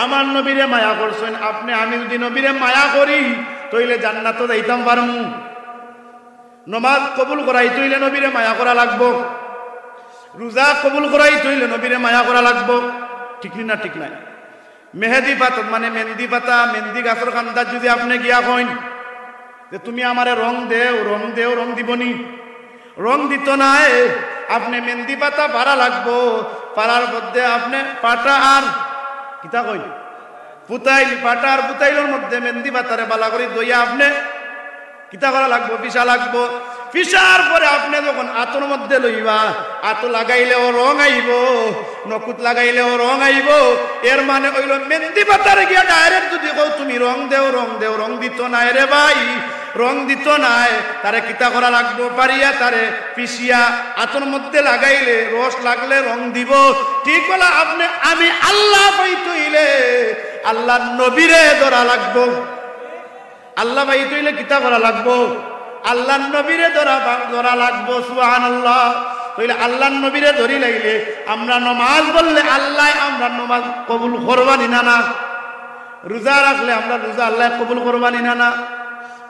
আমার নবীরে মায়া করছেন। আপনি আমি যদি নবীরে মায়া করি তাইলে জান্নাতে যাইতাম পারমু। নমাজ কবুল করাই তৈলে নবীরে মায়া করা লাগবো। রোজা কবুল করাই তৈলে নবীরে মায়া করা লাগবো। ঠিক না? ঠিক নাই? মেহেদি পাতা মানে মেহেন্দি পাতা, মেহেন্দি গাছের কান্দার যদি আপনি গিয়া কইন যে তুমি আমারে রং দেও, রং দিবনি, রং দিত নাই। আপনি মেহেন্দি পাতা পারা লাগবো। পারার মধ্যে আপনি পাটা আর কিতা কই পুতাইল, পাটা আর পুতাইলের মধ্যে মেহেন্দি পাতারে বালা করে দইয়া আপনি কিতা করা লাগবো? পিসা লাগবো। পিসার পরে আপনি যখন আতর মধ্যে লইবা, আতো লাগাইলেও রং আইব, নকুত লাগাইলেও রং আইব। এর মানে হইল মেহেন্দি পাতারে গিয়া ডাইরেক্ট যদি কও তুমি রং দেও, রং দিত না রে ভাই। রং দিত নাই, তারে কিতা করা লাগবো, পারিয়া তারে পিসিয়া আতর মধ্যে লাগাইলে রস লাগলে রং দিব। ঠিক বলা আপনি আমি আল্লাহ পাইতে হইলে আল্লাহ নবীরে ধরা লাগবো। আল্লাহ পাইতে হইলে কিতা করা লাগবো, আল্লাহ নবীরে ধরা লাগবো। সুবহানাল্লাহ। তাইলে আল্লাহ নবীরে ধরি লাইলে আমরা নমাজ বললে আল্লাহ আমরা নমাজ কবুল করবানি না না, রোজা রাখলে আমরা রোজা আল্লাহ কবুল করবানি না না,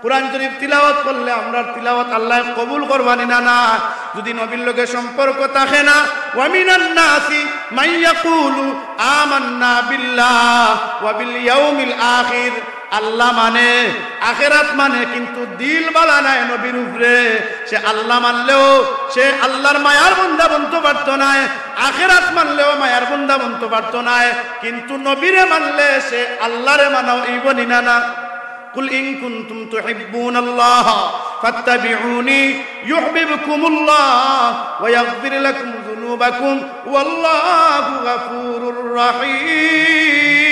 কুরআন শরীফ তিলাওয়াত করলে আমরা তিলাওয়াত আল্লাহ কবুল করবানি না না। যদি নবীর লগে সম্পর্ক থাকে না, ওয়া মিনান নাসি মান ইয়াকুলু আমান্না বিল্লাহ ওয়া বিল ইয়াউমিল আখির, আল্লাহ মানে আখিরাত মানে কিন্তু দিল বালা নাই নবীর উপরে। সে আল্লাহ মানলেও সে আল্লাহর মায়ার বান্দা বনতে পারতো না, আখিরাত মানলেও মায়ার বান্দা বনতে পারতো না, কিন্তু নবীরে মানলে সে আল্লাহরে মানাও ইবনি না না। কুল ইন কুনতুম তুহিব্বুনাল্লাহ ফাত্তাবিউনি ইউহিব্বুকুমুল্লাহ ওয়া ইয়াগফির লাকুম যুনুবাকুম ওয়াল্লাহু গফুরুর রহিম।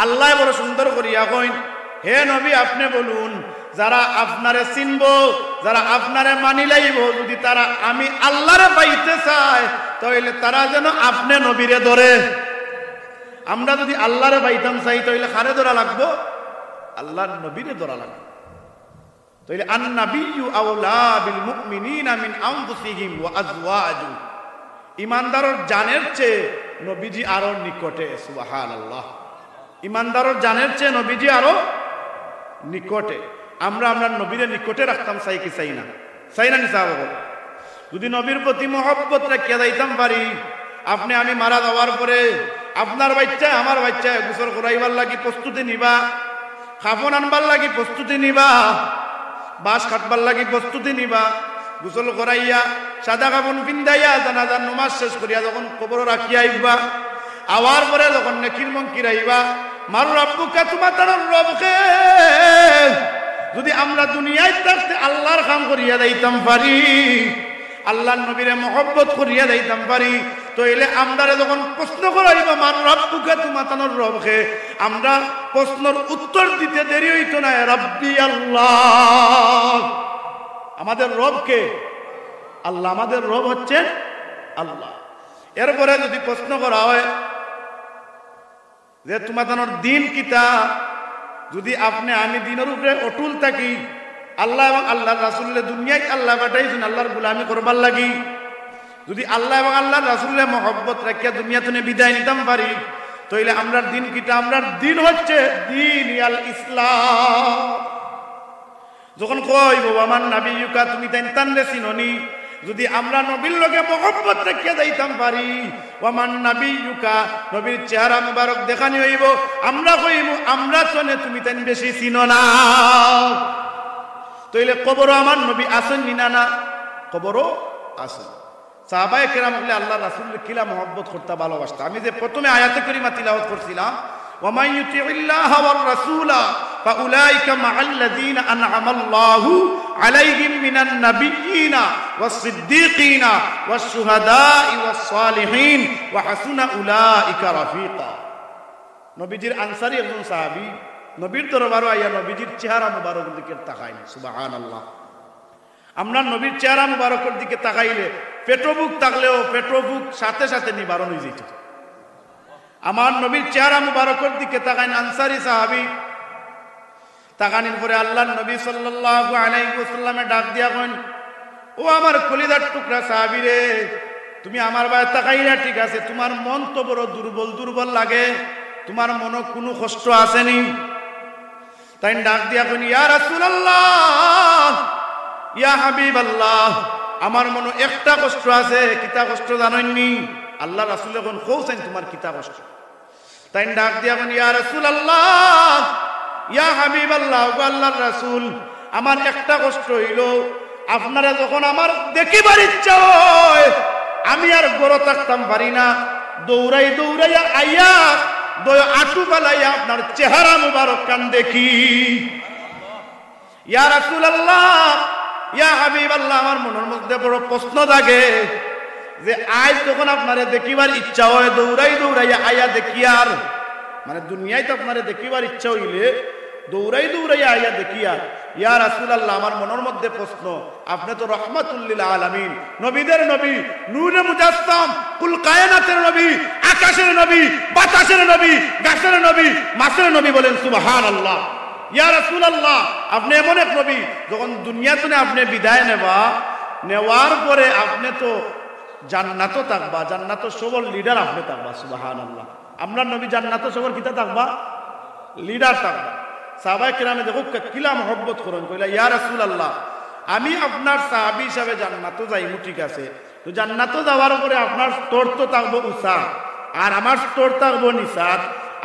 আল্লাহ বড় সুন্দর করিয়া কইন, হে নবী আপনি বলুন যারা আপনারে চিনব, যারা আপনারে মানি লাইব, যদি তারা আমি আল্লাহরে পাইতে চায় তাহলে তারা যেন আপনি নবীরে ধরে। আমরা যদি আল্লাহরে পাইতাম চাই তাহলে কারে ধরা লাগবো, আল্লাহর নবীরে ধরা লাগবে। তাহলে আন নাবিয়্যু আওলা বিল মুমিনিনা মিন আনফুসিহিম ওয়া আজওয়াজু, ইমানদারের জানের চেয়ে নবীজি আরো নিকটে। সুবহানাল্লাহ। ইমানদারের জানের চেয়ে নবীজি আরো নিকটে। আমরা আমরা নবীরে নিকটে রাখতাম চাই কি চাই না, চাই না নিসা বাবা? যদি নবীর প্রতি মহব্বত রাখিয়া যাইতাম পারি, আপনি আমি মারা যাওয়ার পরে আপনার বাচ্চায় আমার বাচ্চায় গোসল করাইবার লাগি প্রস্তুতি নিবা, খাফন আনবার লাগি প্রস্তুতি নিবা, বাস খাটবার লাগি প্রস্তুতি নিবা, গোসল করাইয়া সাদা কাপড় পিন্দাইয়া জানাজার নমাজ শেষ করিয়া যখন কবর রাখিয়া আইবা, আওয়ার পরে যখন নেকির মঙ্কির আইবা, মার রব্বুকা তোমার তার রবকে যদি আমরা দুনিয়ায় থাকতে আল্লাহর কাম করিয়া যাইতাম পারি, আল্লাহর নবীরে মহব্বত করিয়া যাইতাম পারি, তো এলে আমরা যখন প্রশ্ন করাইব মার রব্বুকা তোমার তার রবকে, আমরা প্রশ্নের উত্তর দিতে দেরি হইতো না, রব্বি আল্লাহ। আমাদের রবকে আল্লাহ, আমাদের রব হচ্ছে আল্লাহ। এরপরে যদি প্রশ্ন করা হয় যে তোমার দিন কিতা, যদি আপনি আমি দিনের উপরে অটুল থাকি, আল্লাহ এবং আল্লাহর রাসূলের দুনিয়ায় আল্লাহ পাঠাইছেন আল্লাহর গোলামি করবার লাগি, যদি আল্লাহ এবং আল্লাহর রাসূলের মহব্বত রাখিয়া দুনিয়াতে বিদায় নিতাম পারি, তাইলে আমরার দিন কিতা, আমরার দিন হচ্ছে দিন আল ইসলাম। যখন কইব আমার নাবিয়ুকা তুমি তাই তানলে চিননি, যদি আমরা নবীর লগে মহব্বত রাখিয়া যাইতাম পারি, ওয়ামান নাবিয়ুকা নবীর চেহারা মুবারক দেখানি হইব, আমরা কইব আমরা চনে তুমি তাই বেশি চিনো না। তাইলে কবর আমার নবী আসেন না না, কবরও আসেন। সাহাবায়ে কেরাম বলে আল্লাহ রাসূলকে কিলা মহব্বত করতে ভালোবাসত। আমি যে প্রথমে আয়াতে কারিমা তিলাওয়াত করছিলাম, ওয়ামান ইউতিইল্লাহা ওয়ার রাসূলা ফাউলাইকা মাআল্লাযীনা আন'আমাল্লাহু আলাইহিম মিনান নাবিয়্যিনা ওয়াস-সিদ্দীকিনা ওয়াশ-শুহাদাই ওয়াস-সালিহিন ওয়া হাসুনা উলাইকা রাফিকা। নবীজির আনসারী একজন সাহাবী নবীর দরবারে আইয়া নবীজির চেহারা মুবারকের দিকে তাকাইল। সুবহানাল্লাহ। আমরা নবীর চেহারা মুবারকের দিকে তাকাইলে পেটবুক থাকলেও পেটবুক সাথে সাথে নিবারণ হয়ে যেত। আমার নবীর চেহারা মুবারকের দিকে তাকাইন আনসারী সাহাবী। তাকানির পরে আল্লাহর নবী সাল্লাল্লাহু আলাইহি ওয়াসাল্লামে ডাক দিয়া কইন, ও আমার কলিজার টুকরা সাহাবী রে, তুমি আমার বায়ে তাকাইয়া ঠিক আছে, তোমার মন তো বড় দুর্বল দুর্বল লাগে, তোমার মনে কোনো কষ্ট আসেনি? তাই ডাক দিয়া কইন, ইয়া রাসূলুল্লাহ ইয়া হাবিবাল্লাহ, আমার মনে একটা কষ্ট আছে। কিতা কষ্ট জানেননি? আল্লাহ রাসূল এখন কইছেন তোমার কিতা কষ্ট। তাই ডাক দিয়া কইন, ইয়া রাসূলুল্লাহ ইয়া হাবিবাল্লাহ, ও আল্লাহর রাসূল, আমার একটা কষ্ট হইল, আপনারা যখন আমার দেখিবার ইচ্ছা হয় আমি আর গড় থাকতাম পারি না, দৌড়াই দৌড়াইয়া আইয়া আটু পালাইয়া আপনার চেহারা মুবারক কান দেখি। ইয়া রাসূলুল্লাহ ইয়া হাবিবাল্লাহ, আমার মনের মধ্যে বড় প্রশ্ন জাগে যে আজ যখন আপনারে দেখিবার ইচ্ছা হয় দৌড়াই দৌড়াইয়া আইয়া দেখি আর মানে দুনিয়ায় তো আপনারে দেখিবার ইচ্ছা হইলে দৌড়াই দৌড়াই আইয়া দেখিয়া ইয়া রাসূলুল্লাহ আমার মনের মধ্যে প্রশ্ন আপনি তো রহমাতুল লিল আলামিন নবীদের নবী নূরে মুজাসসাম কুল কায়নাতের নবী আকাশের নবী বাতাসের নবী গাছের নবী মাছের নবী বলেন সুবহানাল্লাহ ইয়া রাসূলুল্লাহ আপনি এমন এক নবী যখন দুনিয়াতে আপনি বিদায় নেওয়ার পরে আপনি তো জান্নাতও থাকবা জান্নাতের সবর লিডার আপনি থাকবা সুবহানাল্লাহ আমরা নবী জান্নাতের সবর কিতা থাকবা লিডার থাকবা সাহাবায়ে কেরামে দেখো কিলা মহব্বত করেন কইলা ইয়া রাসূলুল্লাহ আমি আপনার সাহাবী হিসাবে জান্নাতও যাইমু ঠিক আছে তো জান্নাতও যাওয়ার পরে আপনার স্তর তো থাকবো উঁচা আর আমার স্তর থাকবো নিচাত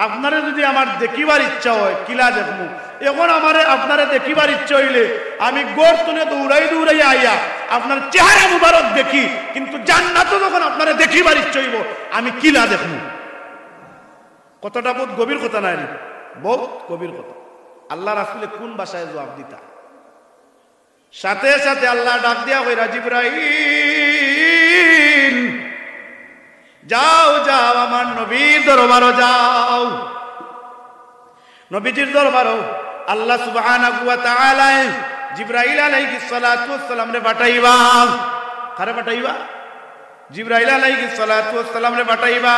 আপনারে যদি আমার দেখিবার ইচ্ছা হয় কিলা দেখমু এখন আমারে আপনারে দেখিবার ইচ্ছা হইলে আমি গর্তনে দৌড়াই দৌড়াই আইয়া আপনার চেহারা মুবারক দেখি কিন্তু জান্নাতও যখন আপনারে দেখিবার ইচ্ছা হইব আমি কিলা দেখমু কথাটা বহুত গভীর কথা নাই বহুত গভীর কথা আল্লাহ রাসূলে কোন ভাষায় জবাব দিতা সাথে সাথে আল্লাহ ডাক দিয়া কইরা জিবরাইল যাও যাও আমার নবীর দরবারে যাও নবীজির দরবারে আল্লাহ সুবহানাহু ওয়া তাআলা জিবরাইল আলাইহিস সালাতু ওয়াস সালাম রে পাঠাইবা কারে পাঠাইবা জিবরাইল আলাইহিস সালাতু ওয়াস সালাম রে পাঠাইবা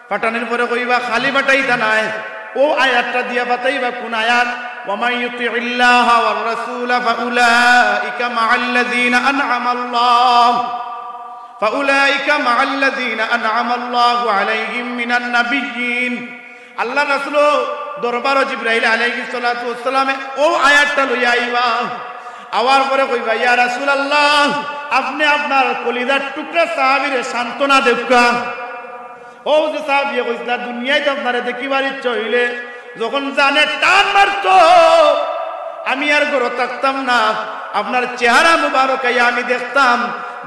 পাঠানোর পরে কইবা খালি পাঠাইতা নাই ও আয়াতটা দিয়া বাতাইবা কোন আয়াত ওয়ামান ইউতিইল্লাহ ওয়ার রাসূল ফাউলাইকা মাআল্লাযীনা আন'আমাল্লাহু আলাইহিম মিনান নাবিয়্যিন আল্লাহ রাসূল দরবার জিবরাইল আলাইহিস সালাতু ওয়াস সালাম ও আয়াতটা লইয়া আইবা আওয়ার পরে কইবা ইয়া রাসূলুল্লাহ আপনি আপনার কলিজার টুকরা সাহাবীরে সান্তনা দেবকা ও যে সাহাবী কইলা দুনিয়ায় তো আপনারে দেখিবার ইচ্ছা হইলে যখন জানে টান মারতো আমি আর ঘরে থাকতাম না আপনার চেহারা মুবারক আমি দেখতাম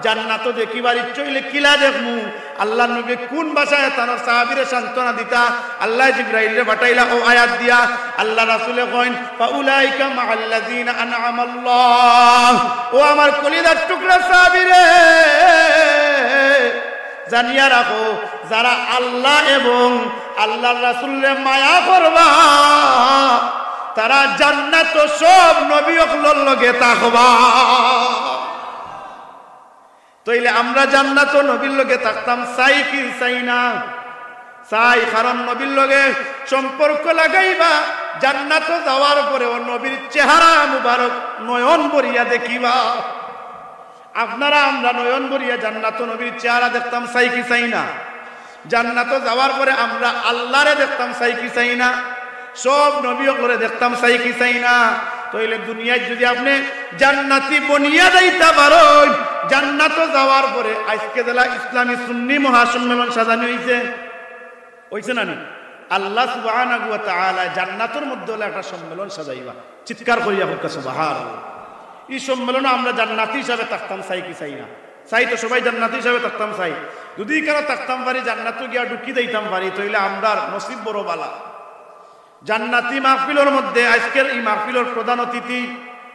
জান্নাতও দেখিবার ইচ্ছা হইলে কিলা দেখমু আল্লাহ নবী কোন ভাষায় তার সাহাবীরে সান্তনা দিতা আল্লাহ জিবরাইলে পাঠাইলা ও আয়াত দিয়া আল্লাহ রাসূলে কইন ফাউলাইকা মাআল্লাযীনা আন'আমাল্লাহ ও আমার কলিজার টুকরা সাহাবীরে জানিয়া রাখো যারা আল্লাহ এবং আল্লাহর রাসূলের মায়া করবা তারা জান্নাত সব নবী ওগুলোর লগে থাকবা তাইলে আমরা জান্নাত নবীর লগে থাকতাম চাই কি চাই না চাই কারণ নবীর লগে সম্পর্ক লাগাইবা জান্নাত যাওয়ার পরে ও নবীর চেহারা মুবারক নয়ন ভরিয়া দেখিবা আপনারা আমরা নয়ন ভরিয়া জান্নাত নবীর চেহারা দেখতাম চাই কি চাই না জান্নাত যাওয়ার পরে আমরা আল্লাহরে দেখতাম চাই কি চাই না সব নবী ওগুলোরে দেখতাম চাই কি চাই না তাইলে দুনিয়ায় যদি আপনি জান্নাতি বনিয়া যাইতে পারেন জান্নাত যাওয়ার পরে আজকে জেলা ইসলামী সুন্নি মহাসম্মেলন সাজানো হইছে না আল্লাহ সুবহানাহু ওয়া তাআলা জান্নাতের মধ্যে হলে একটা সম্মেলন সাজাইবা চিৎকার করিয়া হোক সুবহানাল্লাহ এই সম্মেলনে আমরা জান্নাতি হিসাবে থাকতাম চাই কি চাই না চাই তো সবাই জান্নাতি হিসাবে থাকতাম চাই যদি কারো থাকতাম পারি জান্নাতে গিয়া ঢুকি দিতাম পারি তাইলে আমরা নসিব বড় বালা জান্নাতি মাহফিলের মধ্যে আজকের এই মাহফিলের প্রধান অতিথি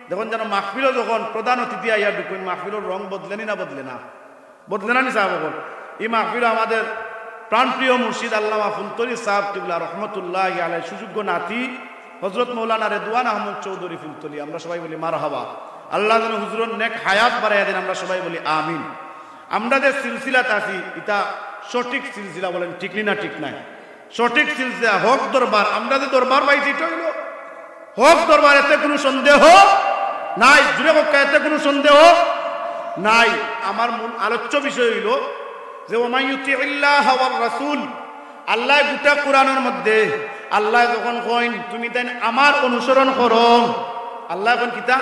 দেখুন যেন মাহফিলও যখন প্রধান অতিথি আইয়া ঢুকুন মাহফিলের রং বদলেনি না বদলে না নি সাহেব এই মাহফিল আমাদের প্রাণপ্রিয় মুর্শিদ আল্লামা ফুলতলি সাহেব কিবলা রহমতুল্লাহি আলাইহি সুযোগ্য নাতি হযরত মাওলানা রেদওয়ান আহমদ চৌধুরী ফুলতলি আমরা সবাই বলি মারহাবা আল্লাহ যেন হুজুরের নেক হায়াত বাড়াইয়া দেন আমরা সবাই বলি আমিন আমরা যে সিলসিলাত আছি এটা সঠিক সিলসিলা বলেন ঠিক না ঠিক নাই সঠিক সিলসিলা হক দরবার আমরা যে দরবার পাইছি এটা হইল হক দরবার এতে কোনো সন্দেহ নাই জুড়ে হক এতে কোনো সন্দেহ নাই আমার মূল আলোচ্য বিষয় হইল যে ওমান ইউতিইল্লাহ ওয়ার রাসূল আল্লাহ গোটা কোরআনের মধ্যে আল্লাহ যখন কইন তুমি তাই আমার অনুসরণ করো আল্লাহ এখন কিতা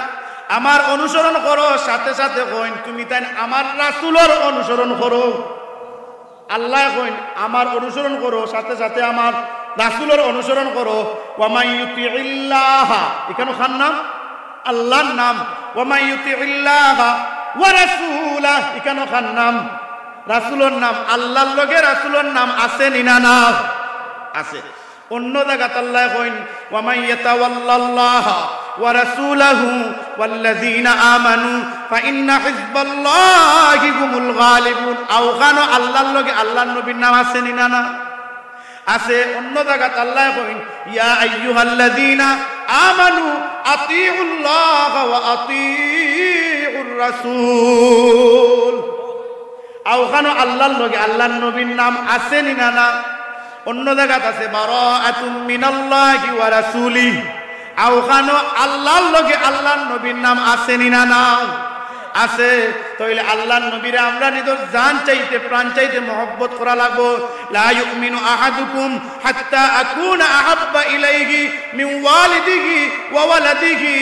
আমার অনুসরণ করো সাথে সাথে কইন তুমি তাই আমার রাসূলের অনুসরণ করো আল্লাহ কইন আমার অনুসরণ করো সাথে সাথে আমার রাসূলের অনুসরণ করো ওয়ামান ইউতিইল্লাহ এখানে খান নাম আল্লাহর নাম ওয়ামান ইউতিইল্লাহ ওয়া রাসূলা এখানে খান নাম রাসূলের নাম আল্লাহর লগে রাসূলের নাম আছে নিনা না আছে অন্য জায়গাতে আল্লাহ কইন ওয়ামান ইয়াতাওয়াল্লাল্লাহ ওয়া রাসূলাহু ওয়াল্লাযীনা আমানু ফাইন্না হিজবাল্লাহি হুমুল গালিবুন আও খানো আল্লাহর লগে আল্লাহর নবীর নাম আছে নিনা না আছে অন্য জায়গাত আল্লাহ কইন ইয়া আইয়ুহাল্লাযীনা আমানু আতিউল্লাহ ওয়া আতিউর রাসূল আওখানো আল্লাহর লগে আল্লাহর নবীর নাম আছে নি না না অন্য জায়গাত আছে বারাআতুম মিনাল্লাহি ওয়া রাসূলি আওখানো আল্লাহর লগে আল্লাহর নবীর নাম আছে নি না না আছে তাইলে আল্লাহর নবীরে আমরা নিজের জান চাইতে প্রাণ চাইতে মহব্বত করা লাগবো লা ইউমিনু আহাদুকুম হাত্তা আকুনা আহাব্বা ইলাইহি মিন ওয়ালিদিহি ওয়া ওয়ালাদিহি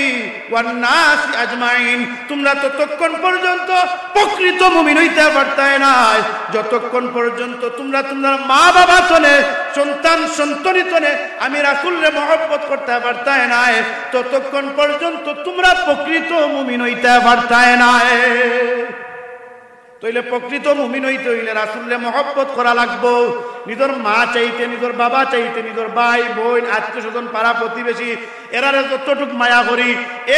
ওয়ান নাস আজমাইন তোমরা ততক্ষণ পর্যন্ত প্রকৃত মুমিন হইতে পারতাই না যতক্ষণ পর্যন্ত তোমরা তোমার মা বাবা তনে সন্তান সন্ততি তনে আমি রাসূলরে মহব্বত করতে পারতাই না ততক্ষণ পর্যন্ত তোমরা প্রকৃত মুমিন হইতে পারতাই না তাইলে প্রকৃত মুমিন হইতে হইলে রাসূলরে মহব্বত করা লাগবো নিজের মা চাইতে নিজের বাবা চাইতে নিজের ভাই বোন আত্মীয় স্বজন পাড়া প্রতিবেশী এরারে যতটুক মায়া করি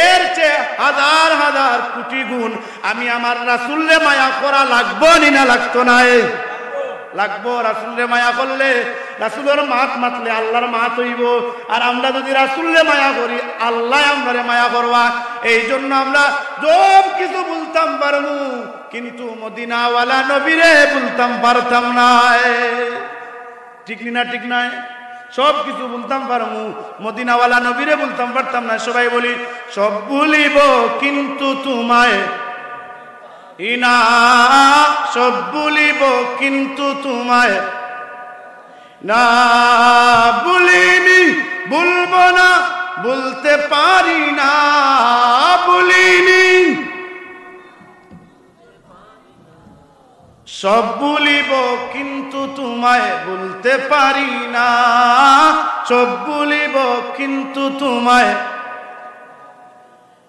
এর চেয়ে হাজার হাজার কোটি গুণ আমি আমার রাসূলরে মায়া করা লাগবো না লাগতো না লাগবো রাসূলরে মায়া করলে রাসূলের মাত মাতলে আল্লাহর মাত হইব আর আমরা যদি রাসূলরে মায়া করি আল্লাহ আমরারে মায়া করবা এই জন্য আমরা সব কিছু বলতাম পারমু কিন্তু মদিনাওয়ালা নবীরে বলতাম পারতাম না ঠিক না ঠিক না সব কিছু বলতাম পারমু মদিনাওয়ালা নবীরে বলতাম পারতাম না সবাই বলি সব ভুলিব কিন্তু তোমায় ইনা সব ভুলিব কিন্তু তোমায় না ভুলিনি ভুলবো না বলতে পারি না ভুলিনি সব ভুলিব কিন্তু তোমায় বলতে পারি না সব ভুলিব কিন্তু তোমায়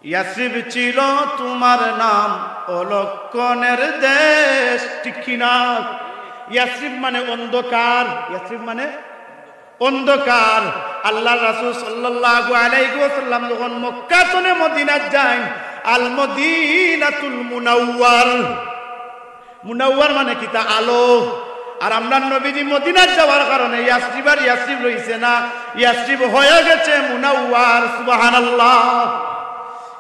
ইয়াসরিব ছিল তোমার নাম অলক্ষণের দেশ ঠিক কিনা ইয়াসরিব মানে অন্ধকার ইয়াসরিব মানে অন্ধকার আল্লাহ রাসূল সাল্লাল্লাহু আলাইহি ওয়াসাল্লাম যখন মক্কা থেকে মদিনা যান আল মদিনাতুল মুনাওয়ার মুনাওয়ার মানে কি তা আলো আর আমরা নবীজি মদিনা যাওয়ার কারণে ইয়াসরিব আর ইয়াসরিব রইছে না ইয়াসরিব হয়ে গেছে মুনাওয়ার সুবহানাল্লাহ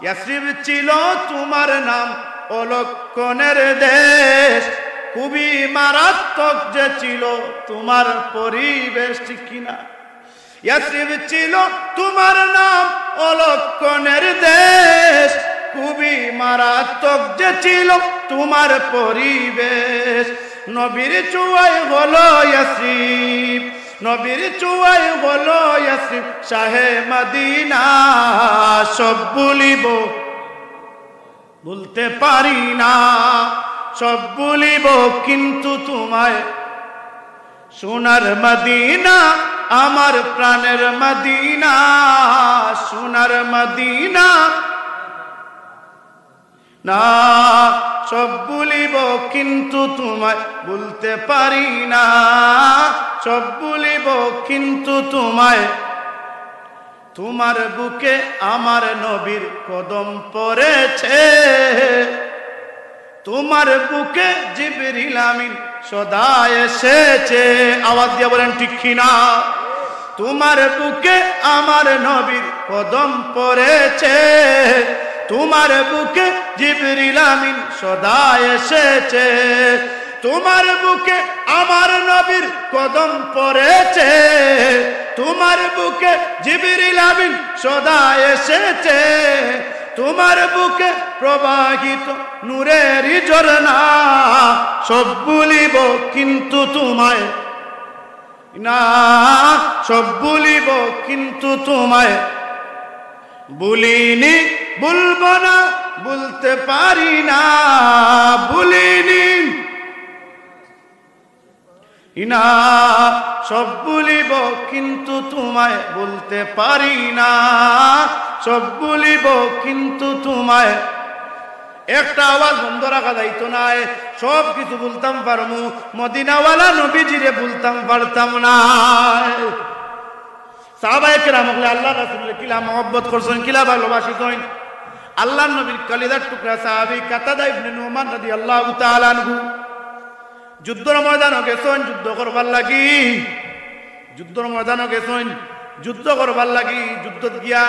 ইয়াসরিব ছিল তোমার নাম অলক্ষণের দেশ খুবই মারাত্মক যে ছিল তোমার পরিবেশ ঠিক কিনা ইয়াসরিব ছিল তোমার নাম অলক্ষণের দেশ খুবই মারাত্মক যে ছিল তোমার পরিবেশ নবীর চুয়াই হলো ইয়াসরিব নবীর চুয়াই হলো ইয়াসরিব শাহে মদিনা সব ভুলিব বলতে পারি না সব ভুলিব কিন্তু তোমায় সোনার মদিনা আমার প্রাণের মদিনা সোনার মদিনা না সব ভুলিব কিন্তু তোমায় বলতে পারি না সব ভুলিব কিন্তু তোমায় তোমার বুকে আমার নবীর কদম পড়েছে তোমার বুকে জিবরিল আমিন সদা এসেছে আওয়াজ দিয়ে বলেন ঠিক কিনা তোমার বুকে আমার নবীর কদম পড়েছে তোমার বুকে জিবরিল আমিন সদা এসেছে তোমার বুকে আমার নবীর কদম পড়েছে তোমার বুকে জিবরিল আমিন সদা এসেছে তোমার বুকে প্রবাহিত নূরের ঝরনা সব ভুলিব কিন্তু তোমায় না সব ভুলিব কিন্তু তোমায় ভুলিনি ভুলবো না বলতে পারি না ভুলিনি না সব ভুলিব কিন্তু তোমায় বলতে পারি না সব ভুলিব কিন্তু তোমায় একটা আওয়াজ বন্ধ রাখা যাইতো না সব কিছু বলতাম পারমু মদিনাওয়ালা নবীজিরে বলতাম পারতাম না সাহাবায়ে কেরাম আল্লাহ রাসূলকে কিলা মহব্বত করছেন কিলা ভালোবাসিছেন আল্লাহর নবীর কলিজার টুকরা সাহাবী কাতাদা ইবনে নুমান রাদিয়াল্লাহু তাআলা আনহু যুদ্ধের ময়দানে গেছেন যুদ্ধ করবার লাগি যুদ্ধর ময়দানও গেছেন যুদ্ধ করবার লাগি যুদ্ধত গিয়া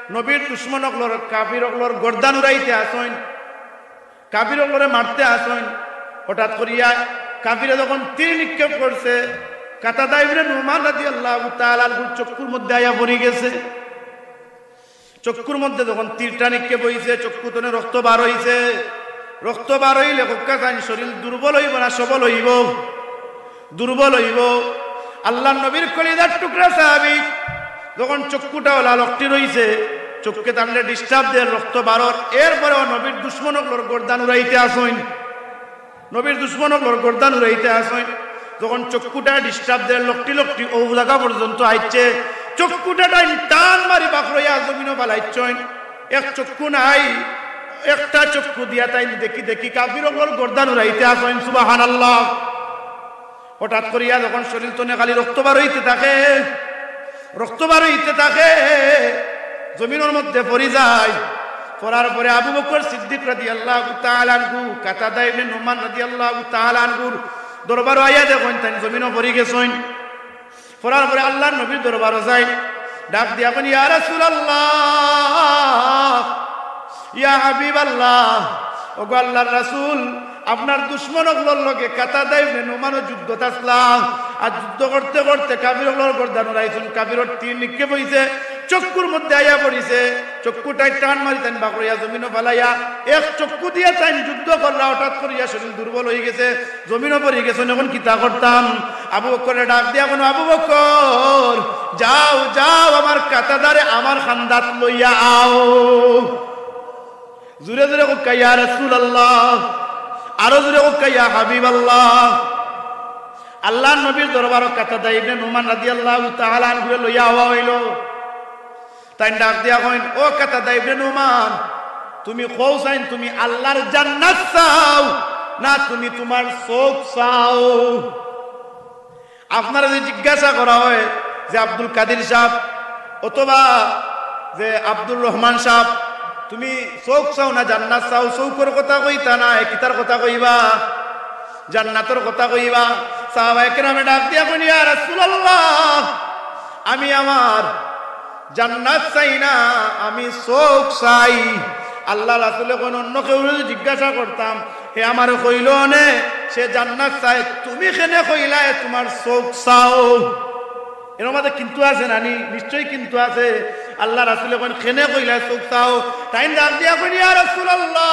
নবীর দুশ্মন অকলর কাফির অকলর গর্দান উড়াইতে আসেন কাফির অকলরে মারতে আসেন হঠাৎ করিয়া কাফিরে যখন তীর নিক্ষেপ করছে কাতাদা ইবনে নুমান রাদিয়াল্লাহু তাআলা আনহুর চক্ষুর মধ্যে আয়া পড়ে গেছে চক্ষুর মধ্যে যখন তীরটা নিক্ষেপ হইছে চক্ষু তনে রক্ত বার হইছে রক্ত বার হইলে হক্কা জানি শরীর দুর্বল হইব না সবল হইব দুর্বল হইব আল্লাহর নবীর কলিজার টুকরা সাহাবী যখন চক্ষুটা লাল অক্টি রইছে চোখকে টানলে ডিস্টার্ব দেয় রক্ত বারর এরপরেও নবীর দুশ্মনকলর গর্দান উড়াইতে আসেন নবীর দুশ্মনকলর গর্দান উড়াইতে আসেন যখন চক্ষুটা ডিস্টার্ব দেয় লকটি লকটি ও জায়গা পর্যন্ত আইছে চক্ষুটা টান মারি বাকরইয়া জমিনও পালাইছেন এক চক্ষু নাই একটা চক্ষু দিয়া তাই দেখি দেখি কাফিরকলর গর্দান উড়াইতে আসেন সুবহানাল্লাহ হঠাৎ করিয়া যখন শরীর তনে খালি রক্ত বার হইতে থাকে রক্ত বার হইতে থাকে জমিনের মধ্যে পড়ে যায় পড়ার পরে আবু বকর সিদ্দিক রাদিয়াল্লাহু তাআলা আনহু কাতাদা ইবনে নুমান রাদিয়াল্লাহু তাআলা আনহুর দরবার আইয়া দেখেন তাই জমিনও পড়ে গেছেন পড়ার পরে আল্লাহর নবীর দরবারও যায় ডাক দিয়া কোন ইয়া রাসূলুল্লাহ ইয়া হাবিবাল্লাহ ওগো আল্লাহর রাসূল আপনার দুশ্মনগুলোর লগে কাতাদা ইবনে নুমানও যুদ্ধত আসলাম আর যুদ্ধ করতে করতে কাফিরগুলোর গর্দান উড়াইছেন কাফিরর তীর নিক্ষেপ হইছে চক্ষুর মধ্যে আয়া পড়িছে চক্ষুটাই টান মারিতেন বাকরিয়া জমিনও ফালাইয়া এক চক্ষু দিয়ে টাইম যুদ্ধ করলা হঠাৎ করিয়া শরীর দুর্বল হয়ে গেছে জমিনও পড়ে গেছে এখন কিতা করতাম আবু বকরে ডাক দিয়া কোনো আবু বকর যাও যাও আমার কাতাদারে আমার খান্দাত লইয়া আও জুরে জুরে কইয়া ইয়া রাসূলুল্লাহ আরো জুরে কইয়া ইয়া হাবিবাল্লাহ আল্লাহর নবীর দরবারও কাতাদা ইবনে নুমান রাদিয়াল্লাহু তাআলা আনহু লইয়া আওয়া হইল তাই ডাক দিয়া কইন ও কাতাদা ইবনে নুমান তুমি কও চাইন তুমি আল্লাহর জান্নাত চাও না তুমি তোমার চোখ চাও আপনারা যদি জিজ্ঞাসা করা হয় যে আব্দুল কাদের সাহেব অথবা যে আব্দুর রহমান সাহেব তুমি চোখ চাও না জান্নাত চাও চৌকর কথা কইতা না কিতার কথা কইবা জান্নাতের কথা কইবা সাহাবায়ে কেরামে ডাক দিয়া কইন ইয়া রাসূলুল্লাহ আমি আমার জান্নাত চাই না আমি চোখ চাই আল্লাহ রাসূলে কোন অন্য কেউ জিজ্ঞাসা করতাম হে আমার কইল নে সে জান্নাত চাই তুমি কেনে কইলা তোমার চোখ চাও এর মধ্যে কিন্তু আছে নানি নিশ্চয়ই কিন্তু আছে আল্লাহ রাসূলে কোন কেনে কইলা চোখ চাও তাই ডাক দিয়া কইন ইয়া রাসূলুল্লাহ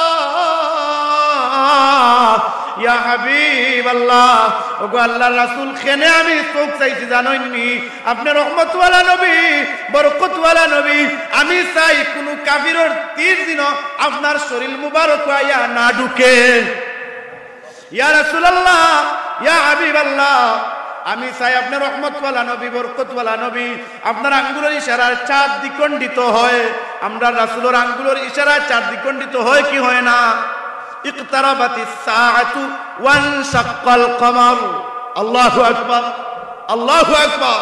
ইয়া হাবিবাল্লাহ ওগো আল্লাহর রাসূল কেনে আমি চোখ চাইছি জানেননি আপনি রহমতওয়ালা নবী বরকতওয়ালা নবী আমি চাই কোন কাফিরের তীর দিন আপনার শরীর মুবারক আয়া না ঢুকে ইয়া রাসূলুল্লাহ ইয়া হাবিবাল্লাহ আমি চাই আপনি রহমতওয়ালা নবী বরকতওয়ালা নবী আপনার আঙ্গুলের ইশারায় চাঁদ দ্বিখণ্ডিত হয় আমরা রাসূলের আঙ্গুলের ইশারায় চাঁদ দ্বিখণ্ডিত হয় কি হয় না ইকতারাবাতিস সাআতু ওয়ানশাক্কাল কমার আল্লাহু আকবার আল্লাহু আকবার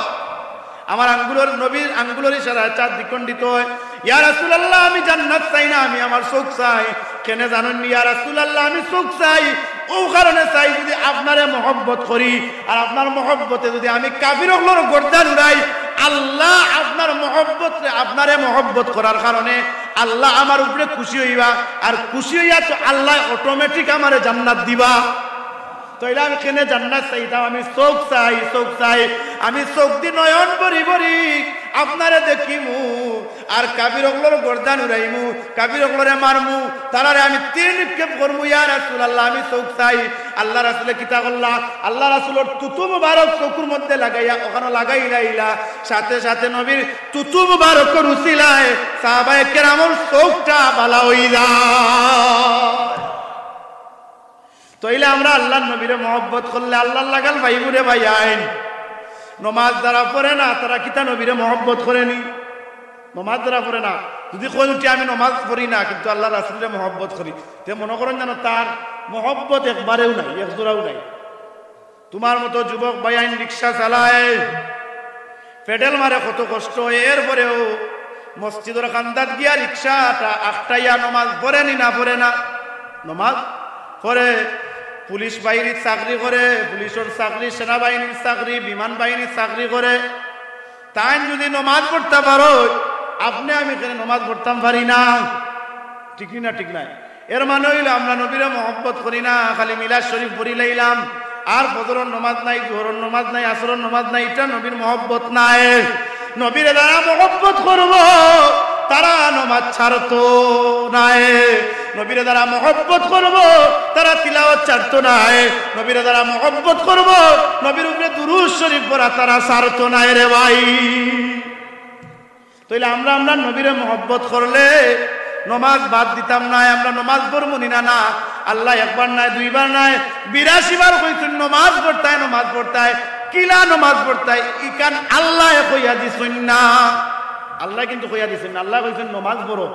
আমার আঙ্গুলের নবীর আঙ্গুলের ইশারায় চাঁদ দ্বিখণ্ডিত হয় ইয়া রাসূলুল্লাহ আমি জান্নাত চাই না আমি আমার চোখ চাই কেন জানেন ইয়া রাসূলুল্লাহ আমি চোখ চাই ও কারণে চাই যদি আপনারে মহব্বত করি আর আপনার মহব্বতে যদি আমি কাফিরগুলোর গর্দান উড়াই আল্লাহ আপনার মহব্বত আপনারে মহব্বত করার কারণে আল্লাহ আমার উপরে খুশি হইবা আর খুশি হইয়া তো আল্লাহ অটোমেটিক আমারে জান্নাত দিবা তাইলে আমি কেনে জান্নাত চাইতাম আমি চোখ চাই আমি চোখ দি নয়ন ভরি ভরি আপনারে দেখিমু আর কাফিরগুলোর গর্দান উড়াইমু কাফিরগুলোরে মারমু তারারে আমি তীর নিক্ষেপ করমু ইয়া রাসূলুল্লাহ আমি চোখ চাই আল্লাহ রাসূলে কিতা করলা আল্লাহ রাসূলের তুতু মুবারক চোখের মধ্যে লাগাইয়া ওখানে লাগাইলা সাথে সাথে নবীর তুতু মুবারকের উসিলায় সাহাবায়ে কেরামের চোখটা ভালো হই যায় তাইলে আমরা আল্লাহর নবীরে মহব্বত করলে আল্লাহর লাগাল ভাইগুরে ভাই আইন নমাজ যারা পড়ে না তারা কিতা নবীরে মহব্বত করেনি নমাজ যারা পড়ে না যদি কই উঠি আমি নমাজ পড়ি না কিন্তু আল্লাহ রাসূলের মহব্বত করি তে মনে করেন যেন তার মহব্বত একবারেও নাই একজোড়াও নাই তোমার মতো যুবক ভাই আইন রিক্সা চালায় পেডেল মারে কত কষ্ট এরপরেও মসজিদের কান্দাত গিয়া রিক্সাটা আটটাইয়া নমাজ পড়েনি না পড়ে না নমাজ পরে পুলিশ বাহিনীর চাকরি করে, পুলিশের চাকরি, সেনাবাহিনীর চাকরি, বিমান বাহিনীর চাকরি করে, তাই যদি নমাজ পড়তে পারো, আপনি আমি এখানে নমাজ পড়তাম পারি না, ঠিক না? ঠিক নাই। এর মানে হইল আমরা নবীরে মহব্বত করি না, খালি মিলাদ শরীফ পড়ি লাইলাম, আর ফজরের নমাজ নাই, জোহরের নমাজ নাই, আসরের নমাজ নাই, এটা নবীর মহব্বত নাই। নবীরে যারা মহব্বত করব তারা নমাজ ছাড়তো নাই, নবীরে যারা মহব্বত করব তারা তিলাওয়াত ছাড়তো নাই, নবীরে যারা মহব্বত করব নবীর উপরে দুরূদ শরীফ পড়া তারা ছাড়তো নাই রে ভাই। তাইলে আমরা নবীরে মহব্বত করলে নমাজ বাদ দিতাম না, আমরা নমাজ পড়বো না। আল্লাহ একবার নাই, দুইবার নাই, 82 বার কইছেন নমাজ পড়তায়, নমাজ পড়তায়, কিলা নমাজ পড়তায়, ইকান আল্লাহ কইয়া দিছেন না। আল্লাহ কিন্তু কইয়া দিছেন না, আল্লাহ কইছেন নমাজ পড়ো,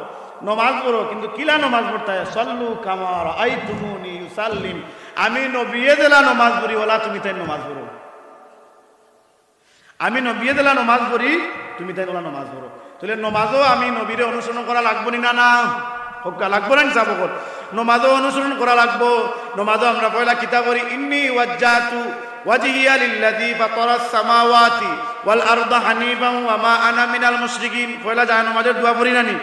নমাজ পড়ো, কিন্তু কিলা নমাজ পড়তায়, সল্লু কামা রাআইতুমুনি ইউসাল্লিম, আমি নবিয়ে দিলা নমাজ পড়ি, ওলা তুমি তাই নমাজ পড়ো, আমি নবিয়ে দিলা নমাজ পড়ি, তুমি তাই ওলা নমাজ পড়ো। তাহলে নমাজও আমি নবীরে অনুসরণ করা লাগবো না? না হকা লাগবো না যাব, নমাজও অনুসরণ করা লাগবো। নমাজও আমরা পয়লা কিতাব করি, ইন্নী ওয়াজ্জাতু ওয়াজহিয়া লিল্লাযী ফাতারাস সামাওয়াতি ওয়াল আরদা হানিফান ওয়া মা আনা মিনাল মুশরিকিন। পয়লা যায় নমাজের দোয়া পড়ি না নি,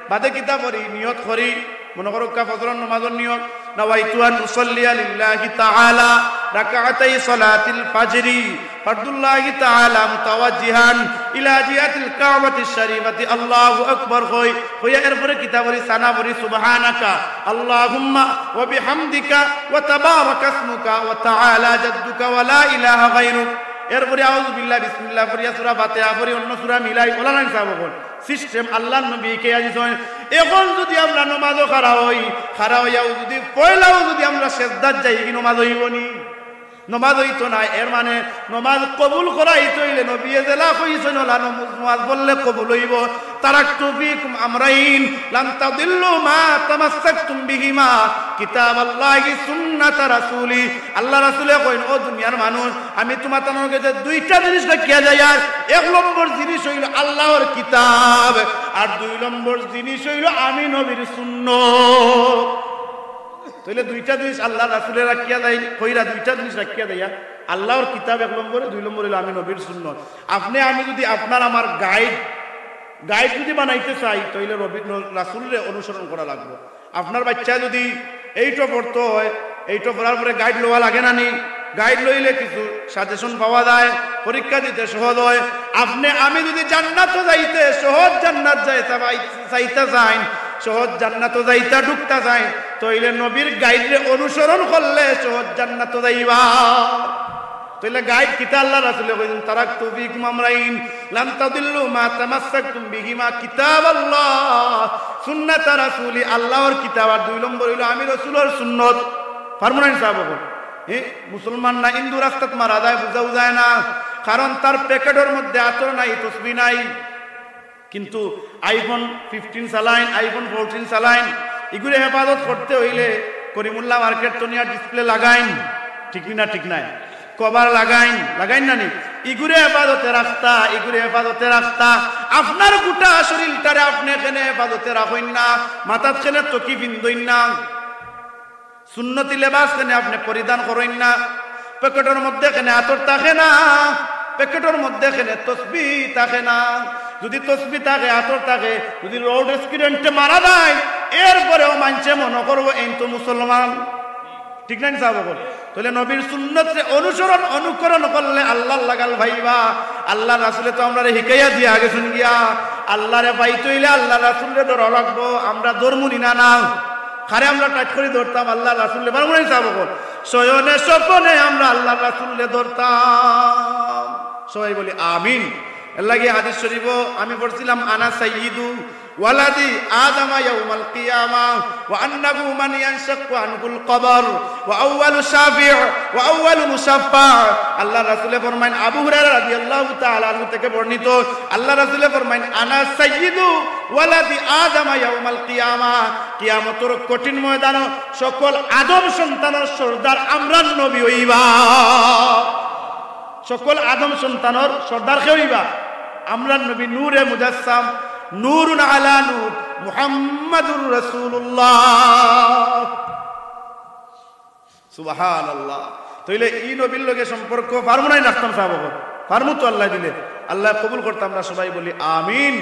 বাদে কিতাব করি, নিয়ত করি, মনে করো ফজরের নমাজের নিয়ত, নাওয়াইতু আন উসাল্লিয়া লিল্লাহি তাআলা রাকাতাই সালাতিল ফাজরি ফারদুল্লাহি তাআলা মুতাওয়াজ্জিহান ইলা জিহাতিল কাবাতিশ শরীফাতি, আল্লাহু আকবার কইয়া এরপরে কিতাব করি সানা পড়ি, সুবহানাকা আল্লাহুম্মা ওয়া বিহামদিকা ওয়া তাবারাকা ইসমুকা ওয়া তাআলা জাদ্দুকা ওয়া লা ইলাহা গায়রুক। এরপরে আউযু বিল্লাহি বিসমিল্লাহ পড়িয়া সূরা ফাতিহা পড়ি, অন্য সূরা মিলাই ওলা নাই সাহেব সিস্টেম আল্লাহর নবী কে আজিছেন। এখন যদি আমরা নমাজও খাড়া হইয়াও যদি পয়লাও যদি আমরা সেজদাত যাই, কি নমাজ হইবনি? নমাজ হইতো না। এর মানে নমাজ কবুল করা হইতে হইলে নবী জেলা কইছেন ওলা নমাজ বললে কবুল হইব। তারাকতু ফীকুম আমরাইন লাম তাদিল্লু মা তামাসসাকতুম বিহিমা কিতাবাল্লাহি সুন্নাত রাসূলি। আল্লাহ রাসূলে কইন, ও দুনিয়ার মানুষ, আমি তোমাদের কাছে দুইটা জিনিস রাখিয়া যাই, আর এক নম্বর জিনিস হইল আল্লাহর কিতাব, আর 2 নম্বর জিনিস হইল আমি নবীর সুন্নাত। তাহলে দুইটা জিনিস আল্লাহ রাসূলে রাখিয়া দেয়, কইরা দুইটা জিনিস রাখিয়া দেয়া, আল্লাহর কিতাব 1 নম্বরে, 2 নম্বরে হলো আমি নবীর সুন্নাত। আপনি আমি যদি আপনার আমার গাইড যদি বানাইতে চাই, তাহলে রাসূলের অনুসরণ করা লাগবে। আপনার বাচ্চা যদি এইটা পড়তে হয়, এইটা পড়ার পরে গাইড লওয়া লাগে না নি? গাইড লইলে কিছু সাজেশন পাওয়া যায়, পরীক্ষা দিতে সহজ হয়। আপনি আমি যদি জান্নাতে যাইতে সহজ জান্নাত চাইতে চাই, সহজ জান্নাত যাইতা ঢুকতে যায়, তাইলে নবীর গাইডে অনুসরণ করলে সহজ জান্নাত যাইবা। তাইলে গাইড কিতা আল্লাহ রাসূলে কইছেন, তারাকতু ফীকুম আমরাইন লাম তাদিল্লু মা তামাসসাকতুম বিহিমা কিতাবাল্লাহ সুন্নাত রাসূলি, আল্লাহর কিতাব, আর 2 নম্বর হইল আমি রাসূলের সুন্নাত। ফারমানেন সাহাব মুসলমান না হিন্দু রাস্তাত মারা যায়, বুঝাও যায় না, কারণ তার প্যাকেটের মধ্যে আতর নাই, তসবিহ নাই, কিন্তু আইফোন 15 চালাইন, আইফোন 14 চালাইন। এগুলো হেফাজত করতে হইলে করিমুল্লাহ মার্কেট তো নিয়ে ডিসপ্লে লাগাইন, ঠিক না? ঠিক নাই, কভার লাগাইন না নি? এগুলো হেফাজতে রাখতা, আপনার গোটা শরীরটারে আপনি এখানে হেফাজতে রাখেন না, মাথাত খেলে চকি বিন্দইন না, সুন্নতি লেবাস কেনে আপনি পরিধান করেন না, প্যাকেটের মধ্যে কেনে আতর থাকে না, প্যাকেটের মধ্যে কেনে তসবিহ থাকে না। যদি তসবিহ থাকে, আতর থাকে, যদি রোড অ্যাক্সিডেন্টে মারা যায়, এরপরেও মানছে মনে করবো এই তো মুসলমান, ঠিক না সাহাব? তাহলে নবীর সুন্নতে অনুকরণ করলে আল্লাহ লাগাল ভাইবা। আল্লাহ রাসূলে তো আমরা হিকাইয়া দিয়া গেছেন গিয়া, আল্লাহরে পাইতে হইলে আল্লাহ রাসূলে ধরা লাগবো। আমরা ধর্মনি না খারে আমরা টাচ করে ধরতাম আল্লাহ রাসূলে, বারবার সাহাব শয়নে স্বপ্নে আমরা আল্লাহ রাসূলে ধরতাম। সবাই বলি আমিন। এর লাগে হাদিস শরীফ আমি পড়ছিলাম, আনা সাইয়্যিদু ওয়ালাদি আদামা ইয়াউমাল কিয়ামা ওয়া আন্নাহু মান ইয়ানশাক্কু আনহুল কবর ওয়া আউয়ালু শাফি' ওয়া আউয়ালু মুশাফফা। আল্লাহ রাসূলে ফরমায়েন, আবু হুরায়রা রাদিয়াল্লাহু তাআলা আনহু থেকে বর্ণিত, আল্লাহ রাসূলে ফরমায়েন, আনা সাইয়্যিদু ওয়ালাদি আদামা ইয়াউমাল কিয়ামা, কিয়ামতের কঠিন ময়দানে সকল আদম সন্তানের সরদার আমরা নবী হইবা। সকল আদম সন্তানের সর্দার কে হইবা? আমরা নবী, নূরে মুজাসসাম, নূরুন আলা নূর, মুহাম্মাদুর রাসূলুল্লাহ সুবহানাল্লাহ। তাইলে এই নবীর লগে সম্পর্ক পারমু নাই রাখতাম সাহাবক, পারমু তো আল্লাহ দিলে, আল্লাহ কবুল করতাম। আমরা সবাই বলি আমিন।